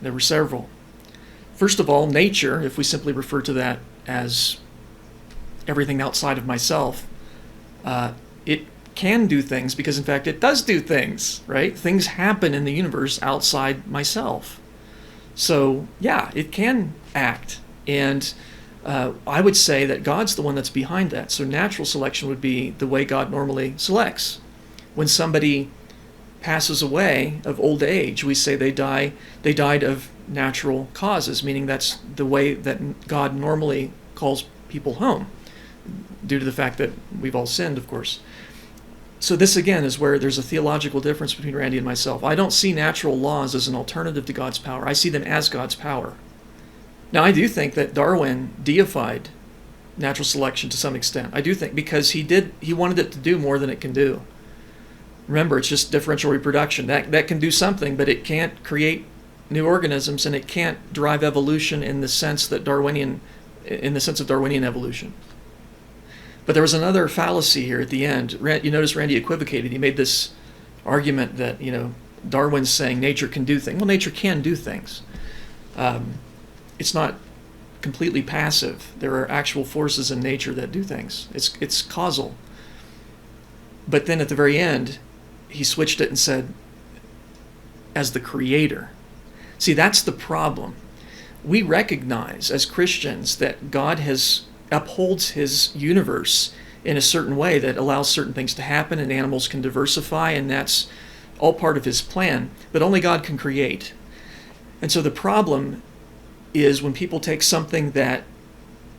There were several. First of all, nature, if we simply refer to that as everything outside of myself, it can do things because, in fact, it does do things, right? Things happen in the universe outside myself. So, yeah, it can act. And I would say that God's the one that's behind that. So natural selection would be the way God normally selects. When somebody passes away of old age, we say they died of natural causes, meaning that's the way that God normally calls people home, due to the fact that we've all sinned, of course. So this, again, is where there's a theological difference between Randy and myself. I don't see natural laws as an alternative to God's power. I see them as God's power. Now, I do think that Darwin deified natural selection to some extent. I do think, because he wanted it to do more than it can do. Remember, it's just differential reproduction. That can do something, but it can't create new organisms, and it can't drive evolution in the sense of Darwinian evolution. But there was another fallacy here at the end. You notice Randy equivocated. He made this argument that, Darwin's saying nature can do things. Well, nature can do things. It's not completely passive. There are actual forces in nature that do things. It's causal. But then at the very end, he switched it and said, as the creator. See, that's the problem. We recognize as Christians that God upholds his universe in a certain way that allows certain things to happen, and animals can diversify, and that's all part of his plan. But only God can create. And so the problem is when people take something that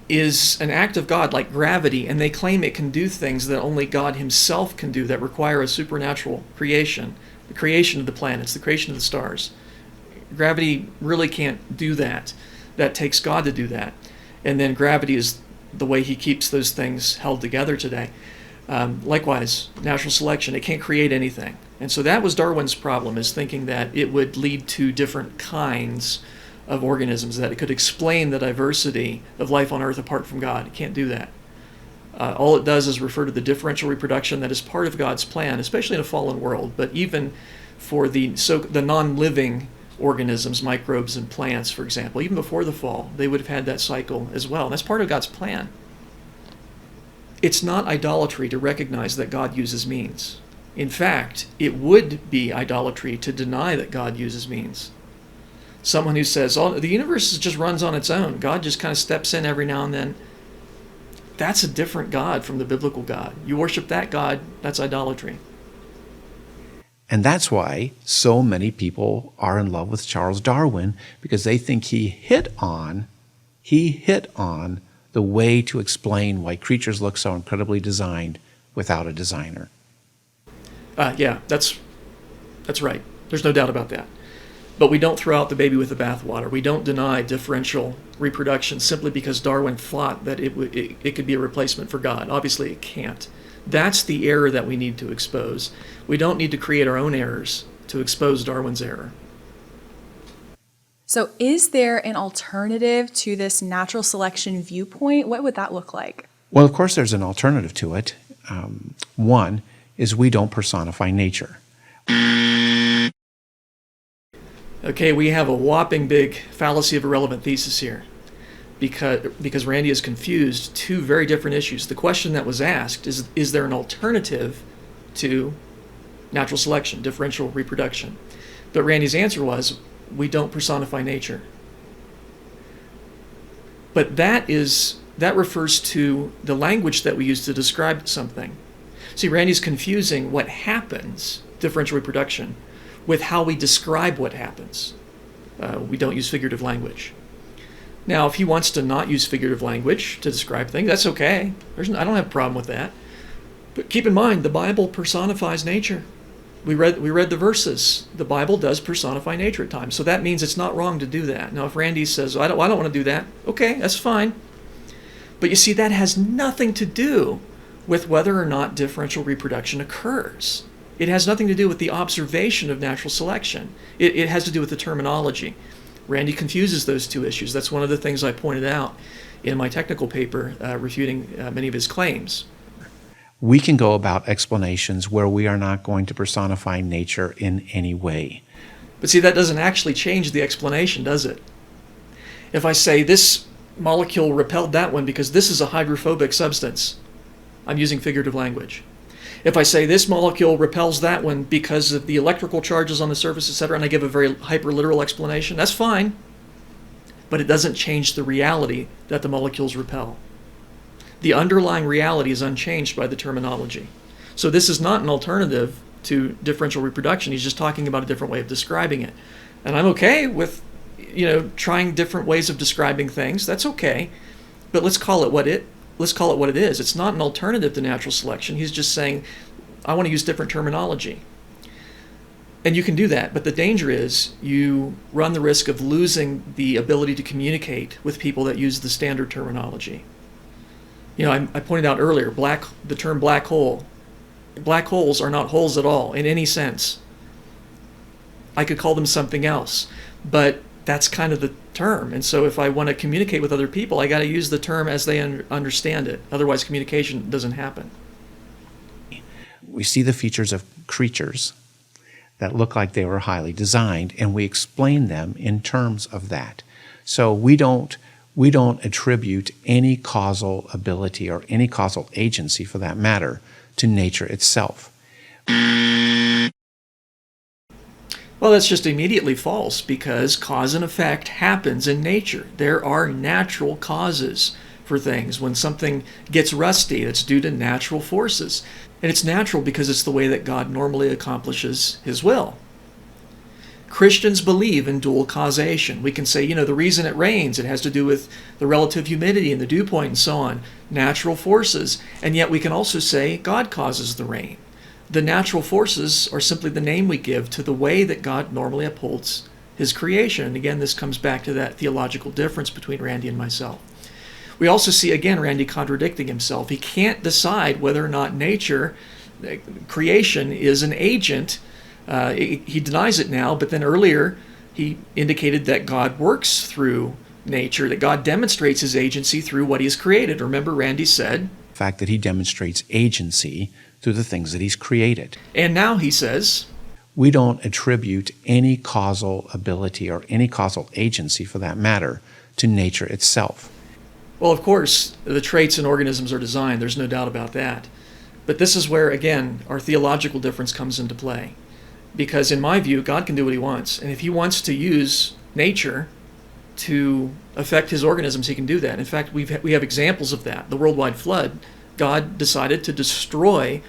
is an act of God, like gravity, and they claim it can do things that only God himself can do, that require a supernatural creation, the creation of the planets, the creation of the stars. Gravity really can't do that. That takes God to do that. And then gravity is the way he keeps those things held together today. Likewise, natural selection, it can't create anything. And so that was Darwin's problem, is thinking that it would lead to different kinds of organisms, that it could explain the diversity of life on Earth apart from God. It can't do that. All it does is refer to the differential reproduction that is part of God's plan, especially in a fallen world, but even for the non-living organisms, microbes and plants, for example, even before the fall, they would have had that cycle as well. And that's part of God's plan. It's not idolatry to recognize that God uses means. In fact, it would be idolatry to deny that God uses means. Someone who says, the universe just runs on its own, God just kind of steps in every now and then, that's a different God from the biblical God. You worship that God, that's idolatry. And that's why so many people are in love with Charles Darwin, because they think he hit on the way to explain why creatures look so incredibly designed without a designer. Yeah, that's right. There's no doubt about that. But we don't throw out the baby with the bathwater. We don't deny differential reproduction simply because Darwin thought that it could be a replacement for God. Obviously, it can't. That's the error that we need to expose. We don't need to create our own errors to expose Darwin's error. So is there an alternative to this natural selection viewpoint? What would that look like? Well, of course, there's an alternative to it. One is we don't personify nature. Okay, we have a whopping big fallacy of irrelevant thesis here because Randy has confused two very different issues. The question that was asked is there an alternative to natural selection, differential reproduction? But Randy's answer was, we don't personify nature. But that refers to the language that we use to describe something. See, Randy's confusing what happens, differential reproduction, with how we describe what happens. We don't use figurative language. Now, if he wants to not use figurative language to describe things, that's okay. I don't have a problem with that. But keep in mind, the Bible personifies nature. We read the verses. The Bible does personify nature at times. So that means it's not wrong to do that. Now, if Randy says, I don't want to do that, okay, that's fine. But you see, that has nothing to do with whether or not differential reproduction occurs. It has nothing to do with the observation of natural selection. It has to do with the terminology. Randy confuses those two issues. That's one of the things I pointed out in my technical paper refuting many of his claims. We can go about explanations where we are not going to personify nature in any way. But see, that doesn't actually change the explanation, does it? If I say this molecule repelled that one because this is a hydrophobic substance, I'm using figurative language. If I say this molecule repels that one because of the electrical charges on the surface, etc., and I give a very hyperliteral explanation, that's fine. But it doesn't change the reality that the molecules repel. The underlying reality is unchanged by the terminology. So this is not an alternative to differential reproduction. He's just talking about a different way of describing it. And I'm okay with, trying different ways of describing things. That's okay. But let's call it what it is. It's not an alternative to natural selection. He's just saying, I want to use different terminology. And you can do that, but the danger is you run the risk of losing the ability to communicate with people that use the standard terminology. I pointed out earlier, the term black hole. Black holes are not holes at all in any sense. I could call them something else, but that's kind of the term. And so if I want to communicate with other people, I got to use the term as they understand it. Otherwise, communication doesn't happen. We see the features of creatures that look like they were highly designed, and we explain them in terms of that. So we don't attribute any causal ability or any causal agency, for that matter, to nature itself. Well, that's just immediately false, because cause and effect happens in nature. There are natural causes for things. When something gets rusty, it's due to natural forces. And it's natural because it's the way that God normally accomplishes His will. Christians believe in dual causation. We can say, the reason it rains, it has to do with the relative humidity and the dew point and so on, natural forces. And yet we can also say God causes the rain. The natural forces are simply the name we give to the way that God normally upholds His creation. And again, this comes back to that theological difference between Randy and myself. We also see, again, Randy contradicting himself. He can't decide whether or not nature, creation, is an agent. He denies it now, but then earlier he indicated that God works through nature, that God demonstrates His agency through what He has created. Remember, Randy said, The fact that He demonstrates agency through the things that He's created. And now he says, we don't attribute any causal ability or any causal agency, for that matter, to nature itself. Well, of course, the traits in organisms are designed. There's no doubt about that. But this is where, again, our theological difference comes into play. Because in my view, God can do what He wants. And if He wants to use nature to affect His organisms, He can do that. In fact, we have examples of that. The worldwide flood, God decided to destroy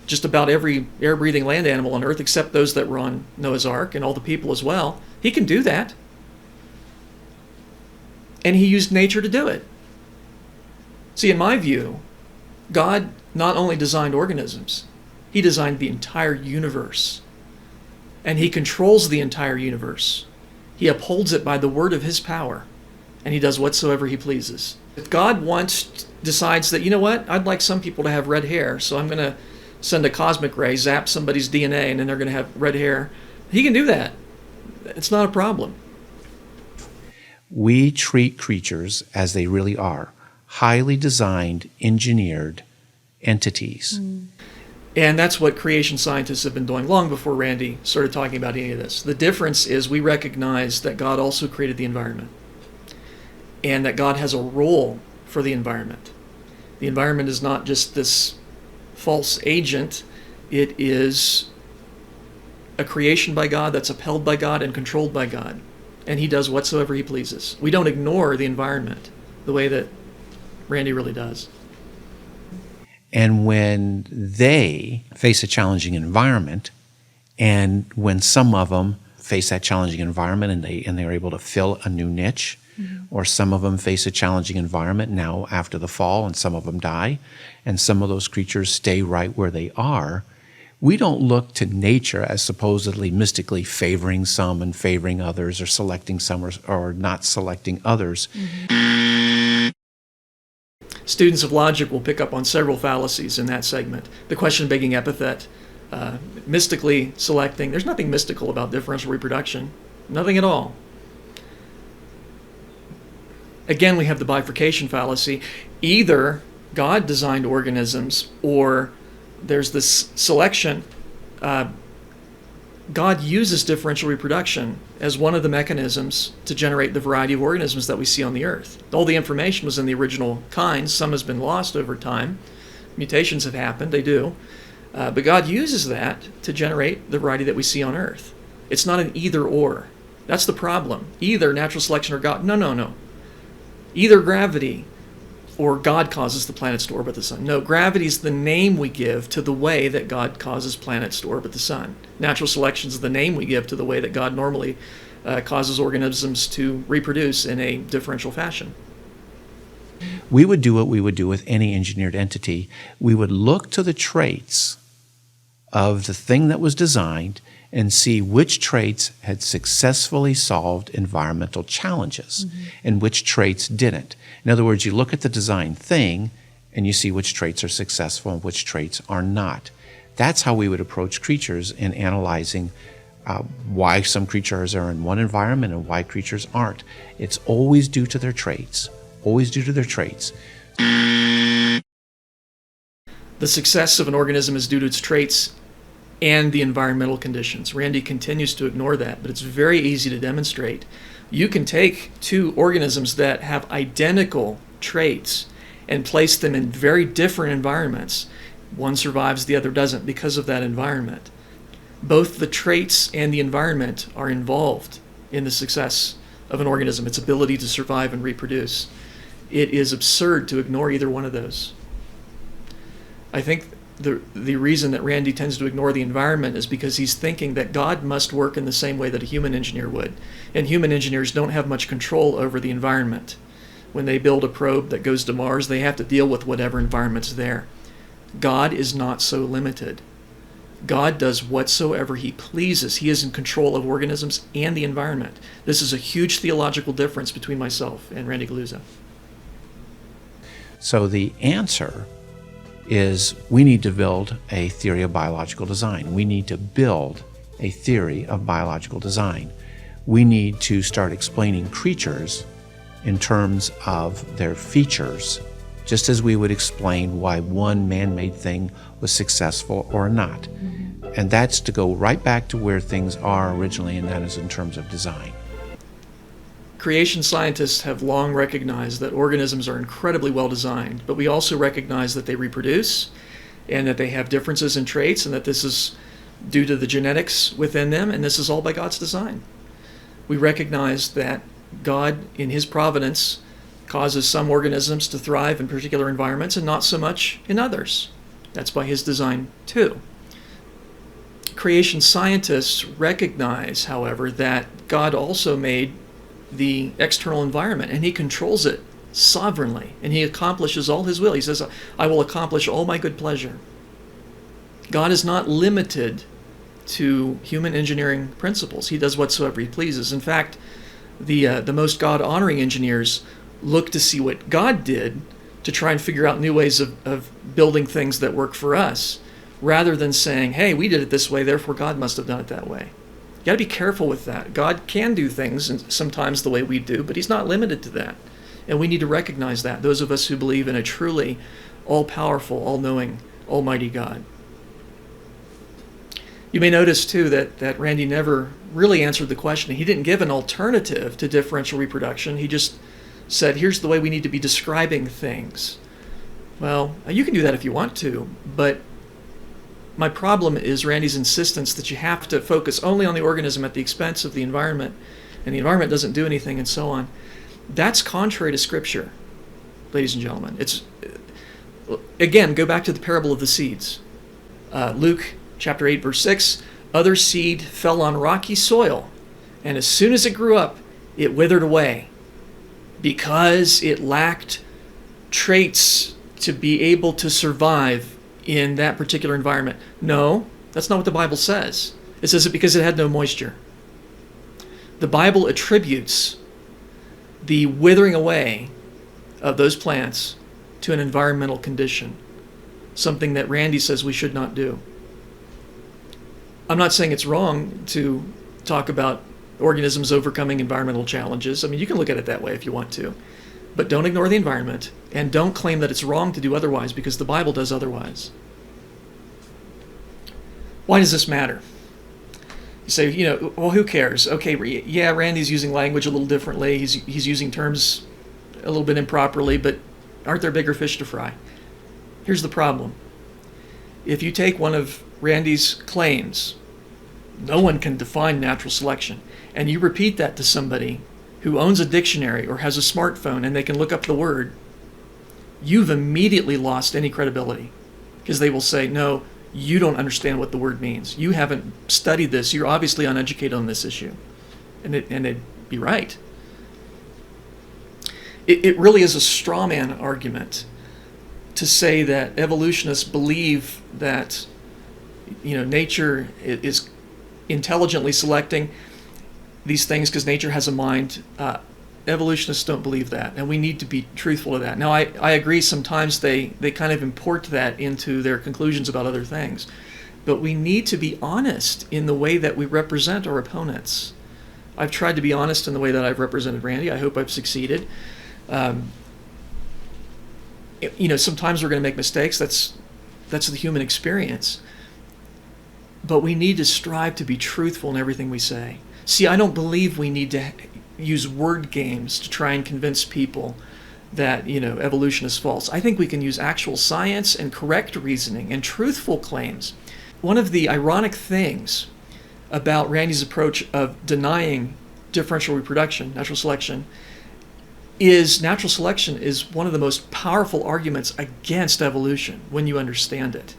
just about every air-breathing land animal on earth except those that were on Noah's Ark, and all the people as well. He can do that. And He used nature to do it. See, in my view, God not only designed organisms, He designed the entire universe. And He controls the entire universe. He upholds it by the word of His power. And He does whatsoever He pleases. If God decides that, I'd like some people to have red hair, so I'm going to send a cosmic ray, zap somebody's DNA, and then they're going to have red hair, He can do that. It's not a problem. We treat creatures as they really are, highly designed, engineered entities. And that's what creation scientists have been doing long before Randy started talking about any of this. The difference is we recognize that God also created the environment and that God has a role for the environment. The environment is not just this false agent. It is a creation by God that's upheld by God and controlled by God. And he does whatsoever he pleases. We don't ignore the environment the way that Randy really does. And when they face a challenging environment, and when some of them face that challenging environment and they're able to fill a new niche, or some of them face a challenging environment now after the fall, and some of them die, and some of those creatures stay right where they are, we don't look to nature as supposedly mystically favoring some and favoring others, or selecting some or not selecting others. Students of logic will pick up on several fallacies in that segment. The question-begging epithet, mystically selecting. There's nothing mystical about differential reproduction. Nothing at all. Again, we have the bifurcation fallacy. Either God designed organisms, or there's this selection. God uses differential reproduction as one of the mechanisms to generate the variety of organisms that we see on the earth. All the information was in the original kinds. Some has been lost over time. Mutations have happened, they do. But God uses that to generate the variety that we see on earth. It's not an either or. That's the problem. Either natural selection or God. No. Either gravity or God causes the planets to orbit the sun. No, gravity is the name we give to the way that God causes planets to orbit the sun. Natural selection is the name we give to the way that God normally causes organisms to reproduce in a differential fashion. We would do what we would do with any engineered entity. We would look to the traits of the thing that was designed and see which traits had successfully solved environmental challenges and which traits didn't. In other words, you look at the design thing and you see which traits are successful and which traits are not. That's how we would approach creatures in analyzing why some creatures are in one environment and why creatures aren't. It's always due to their traits, always due to their traits. The success of an organism is due to its traits and the environmental conditions. Randy continues to ignore that, but it's very easy to demonstrate. You can take two organisms that have identical traits and place them in very different environments. One survives, the other doesn't because of that environment. Both the traits and the environment are involved in the success of an organism, its ability to survive and reproduce. It is absurd to ignore either one of those. I think the reason that Randy tends to ignore the environment is because he's thinking that God must work in the same way that a human engineer would. And human engineers don't have much control over the environment. When they build a probe that goes to Mars, they have to deal with whatever environment's there. God is not so limited. God does whatsoever he pleases. He is in control of organisms and the environment. This is a huge theological difference between myself and Randy Guliuzza. So the answer is we need to build a theory of biological design. We need to build a theory of biological design. We need to start explaining creatures in terms of their features, just as we would explain why one man-made thing was successful or not. And that's to go right back to where things are originally, and that is in terms of design. Creation scientists have long recognized that organisms are incredibly well designed, but we also recognize that they reproduce and that they have differences in traits and that this is due to the genetics within them, and this is all by God's design. We recognize that God, in his providence, causes some organisms to thrive in particular environments and not so much in others. That's by his design too. Creation scientists recognize, however, that God also made the external environment, and he controls it sovereignly, and he accomplishes all his will. He says, I will accomplish all my good pleasure. God is not limited to human engineering principles. He does whatsoever he pleases. In fact, the most God-honoring engineers look to see what God did to try and figure out new ways of building things that work for us, rather than saying, hey, we did it this way, therefore God must have done it that way. You got to be careful with that. God can do things sometimes the way we do, but he's not limited to that. And we need to recognize that, those of us who believe in a truly all-powerful, all-knowing, almighty God. You may notice, too, that Randy never really answered the question. He didn't give an alternative to differential reproduction. He just said, here's the way we need to be describing things. Well, you can do that if you want to, but my problem is Randy's insistence that you have to focus only on the organism at the expense of the environment, and the environment doesn't do anything, and so on. That's contrary to Scripture, ladies and gentlemen. It's, again, go back to the parable of the seeds. Luke chapter 8, verse 6, other seed fell on rocky soil, and as soon as it grew up, it withered away because it lacked traits to be able to survive in that particular environment. No, that's not what the Bible says. It says it because it had no moisture. The Bible attributes the withering away of those plants to an environmental condition, something that Randy says we should not do. I'm not saying it's wrong to talk about organisms overcoming environmental challenges. I mean, you can look at it that way if you want to. But don't ignore the environment, and don't claim that it's wrong to do otherwise, because the Bible does otherwise. Why does this matter? You say, well, who cares? Okay, yeah, Randy's using language a little differently. He's using terms a little bit improperly, but aren't there bigger fish to fry? Here's the problem. If you take one of Randy's claims, no one can define natural selection, and you repeat that to somebody who owns a dictionary or has a smartphone and they can look up the word, you've immediately lost any credibility, because they will say, no, you don't understand what the word means. You haven't studied this. You're obviously uneducated on this issue. And they'd be right. It really is a straw man argument to say that evolutionists believe that nature is intelligently selecting these things because nature has a mind. Evolutionists don't believe that, and we need to be truthful to that. Now, I agree sometimes they kind of import that into their conclusions about other things, but we need to be honest in the way that we represent our opponents. I've tried to be honest in the way that I've represented Randy. I hope I've succeeded. Sometimes we're going to make mistakes. That's the human experience. But we need to strive to be truthful in everything we say. See, I don't believe we need to use word games to try and convince people that, evolution is false. I think we can use actual science and correct reasoning and truthful claims. One of the ironic things about Randy's approach of denying differential reproduction, natural selection, is natural selection is one of the most powerful arguments against evolution when you understand it.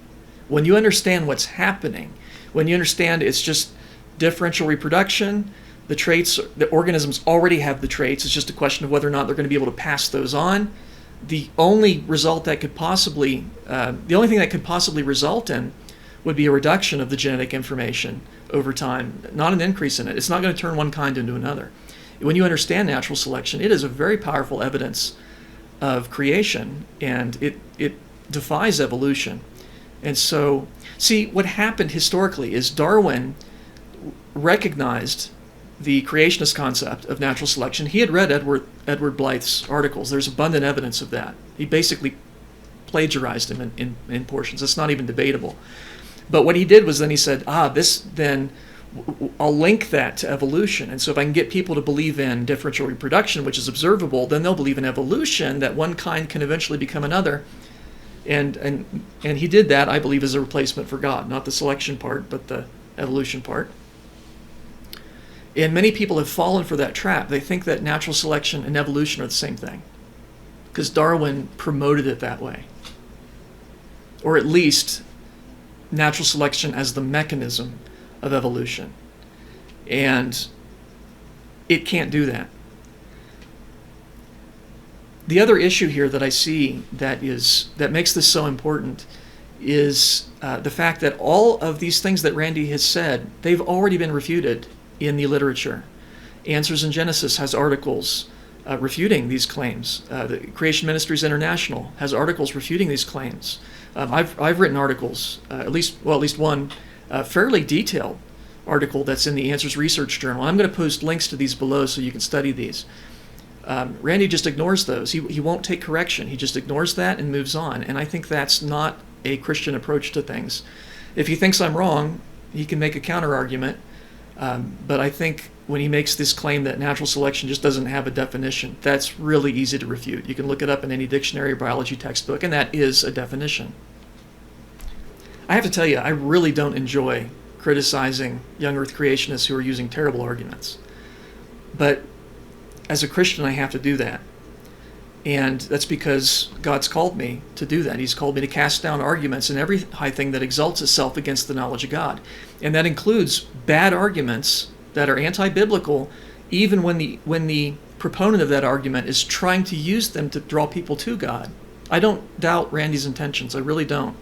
When you understand what's happening, when you understand it's just differential reproduction, the traits, the organisms already have the traits. It's just a question of whether or not they're going to be able to pass those on. The only thing that could possibly result in would be a reduction of the genetic information over time, not an increase in it. It's not going to turn one kind into another. When you understand natural selection, it is a very powerful evidence of creation, and it defies evolution. And so, see, what happened historically is Darwin recognized the creationist concept of natural selection. He had read Edward Blyth's articles. There's abundant evidence of that. He basically plagiarized him in portions. It's not even debatable. But what he did was then he said, I'll link that to evolution. And so if I can get people to believe in differential reproduction, which is observable, then they'll believe in evolution, that one kind can eventually become another. And he did that, I believe, as a replacement for God. Not the selection part, but the evolution part. And many people have fallen for that trap. They think that natural selection and evolution are the same thing, because Darwin promoted it that way. Or at least natural selection as the mechanism of evolution. And it can't do that. The other issue here that I see that makes this so important is the fact that all of these things that Randy has said, they've already been refuted in the literature. Answers in Genesis has articles refuting these claims. The Creation Ministries International has articles refuting these claims. I've written articles, at least one fairly detailed article that's in the Answers Research Journal. I'm going to post links to these below so you can study these. Randy just ignores those. He won't take correction. He just ignores that and moves on. And I think that's not a Christian approach to things. If he thinks I'm wrong, he can make a counter argument, but I think when he makes this claim that natural selection just doesn't have a definition, that's really easy to refute. You can look it up in any dictionary or biology textbook, and that is a definition. I have to tell you, I really don't enjoy criticizing young earth creationists who are using terrible arguments. But as a Christian, I have to do that. And that's because God's called me to do that. He's called me to cast down arguments and every high thing that exalts itself against the knowledge of God. And that includes bad arguments that are anti-biblical, even when the proponent of that argument is trying to use them to draw people to God. I don't doubt Randy's intentions. I really don't.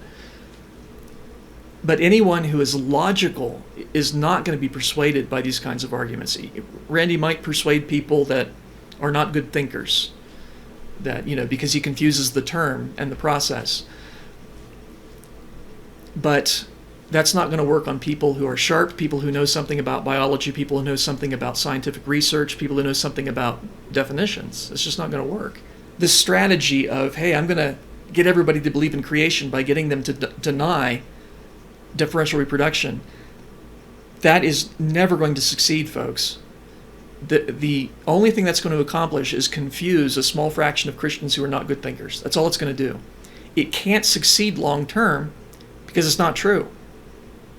But anyone who is logical is not going to be persuaded by these kinds of arguments. Randy might persuade people that are not good thinkers, that, because he confuses the term and the process. But that's not going to work on people who are sharp, people who know something about biology, people who know something about scientific research, people who know something about definitions. It's just not going to work. This strategy of, hey, I'm going to get everybody to believe in creation by getting them to deny differential reproduction, that is never going to succeed, folks. The only thing that's going to accomplish is confuse a small fraction of Christians who are not good thinkers. That's all it's going to do. It can't succeed long term because it's not true.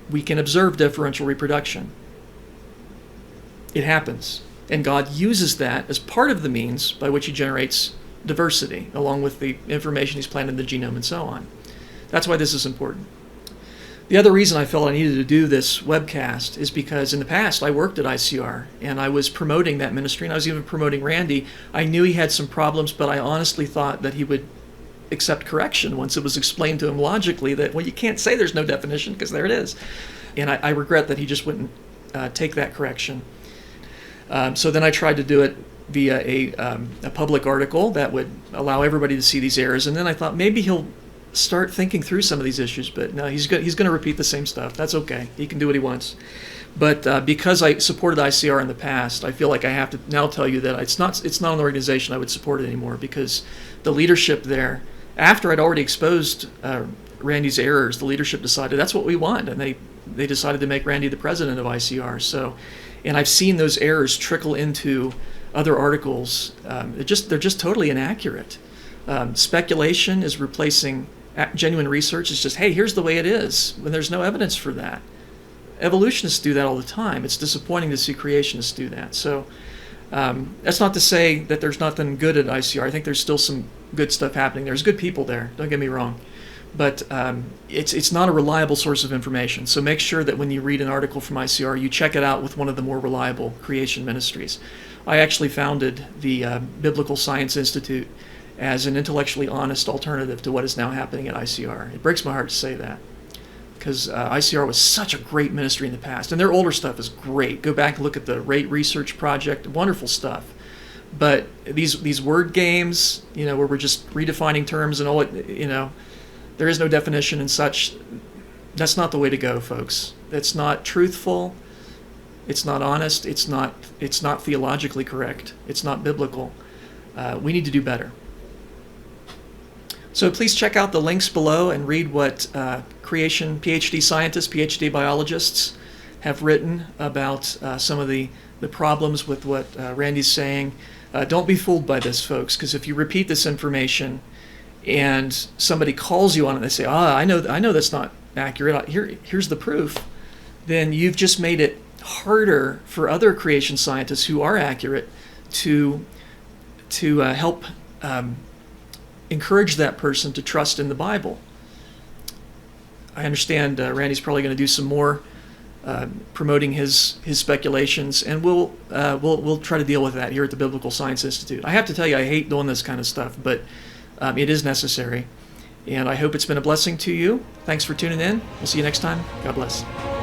We can observe differential reproduction. It happens. And God uses that as part of the means by which he generates diversity, along with the information he's planted in the genome and so on. That's why this is important. The other reason I felt I needed to do this webcast is because in the past I worked at ICR and I was promoting that ministry, and I was even promoting Randy. I knew he had some problems, but I honestly thought that he would accept correction once it was explained to him logically that, well, you can't say there's no definition because there it is. And I regret that he just wouldn't take that correction. So then I tried to do it via a public article that would allow everybody to see these errors, and then I thought maybe he'll start thinking through some of these issues, but no, he's going to repeat the same stuff. That's okay. He can do what he wants. But because I supported ICR in the past, I feel like I have to now tell you that it's not an organization I would support anymore, because the leadership there, after I'd already exposed Randy's errors, the leadership decided that's what we want, and they decided to make Randy the president of ICR. So, and I've seen those errors trickle into other articles. They're just totally inaccurate. Speculation is replacing genuine research. It's just, hey, here's the way it is, when there's no evidence for that. Evolutionists do that all the time. It's disappointing to see creationists do that. So that's not to say that there's nothing good at ICR. I think there's still some good stuff happening. There's good people there, don't get me wrong. But it's not a reliable source of information. So make sure that when you read an article from ICR, you check it out with one of the more reliable creation ministries. I actually founded the Biblical Science Institute as an intellectually honest alternative to what is now happening at ICR. It breaks my heart to say that, because ICR was such a great ministry in the past, and their older stuff is great. Go back and look at the Rate Research Project, wonderful stuff. But these word games, where we're just redefining terms and all it, there is no definition and such, that's not the way to go, folks. That's not truthful. It's not honest. It's not theologically correct. It's not biblical. We need to do better. So please check out the links below and read what creation PhD scientists, PhD biologists have written about some of the problems with what Randy's saying. Don't be fooled by this, folks, because if you repeat this information and somebody calls you on it and they say, I know that's not accurate, here's the proof, then you've just made it harder for other creation scientists who are accurate to help encourage that person to trust in the Bible. I understand Randy's probably going to do some more promoting his speculations, and we'll try to deal with that here at the Biblical Science Institute. I have to tell you, I hate doing this kind of stuff, but it is necessary, and I hope it's been a blessing to you. Thanks for tuning in. We'll see you next time. God bless.